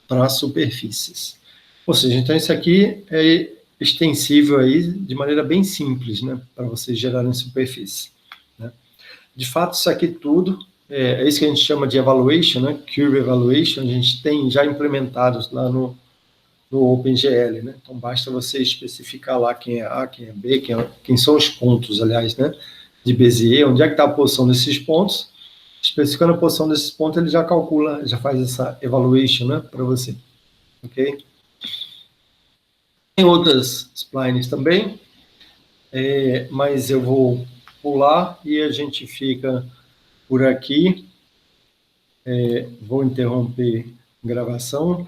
para superfícies. Ou seja, então isso aqui é extensível aí de maneira bem simples, né? Para vocês gerarem superfície. Né? De fato, isso aqui tudo é isso que a gente chama de evaluation, né? Curve evaluation, a gente tem já implementados lá no OpenGL, né? Então, basta você especificar lá quem é A, quem é B, quem são os pontos, aliás, né? De Bézier, onde é que está a posição desses pontos. Especificando a posição desses pontos, ele já calcula, já faz essa evaluation, né? Para você, ok? Tem outras splines também, mas eu vou pular e a gente fica por aqui. Vou interromper a gravação.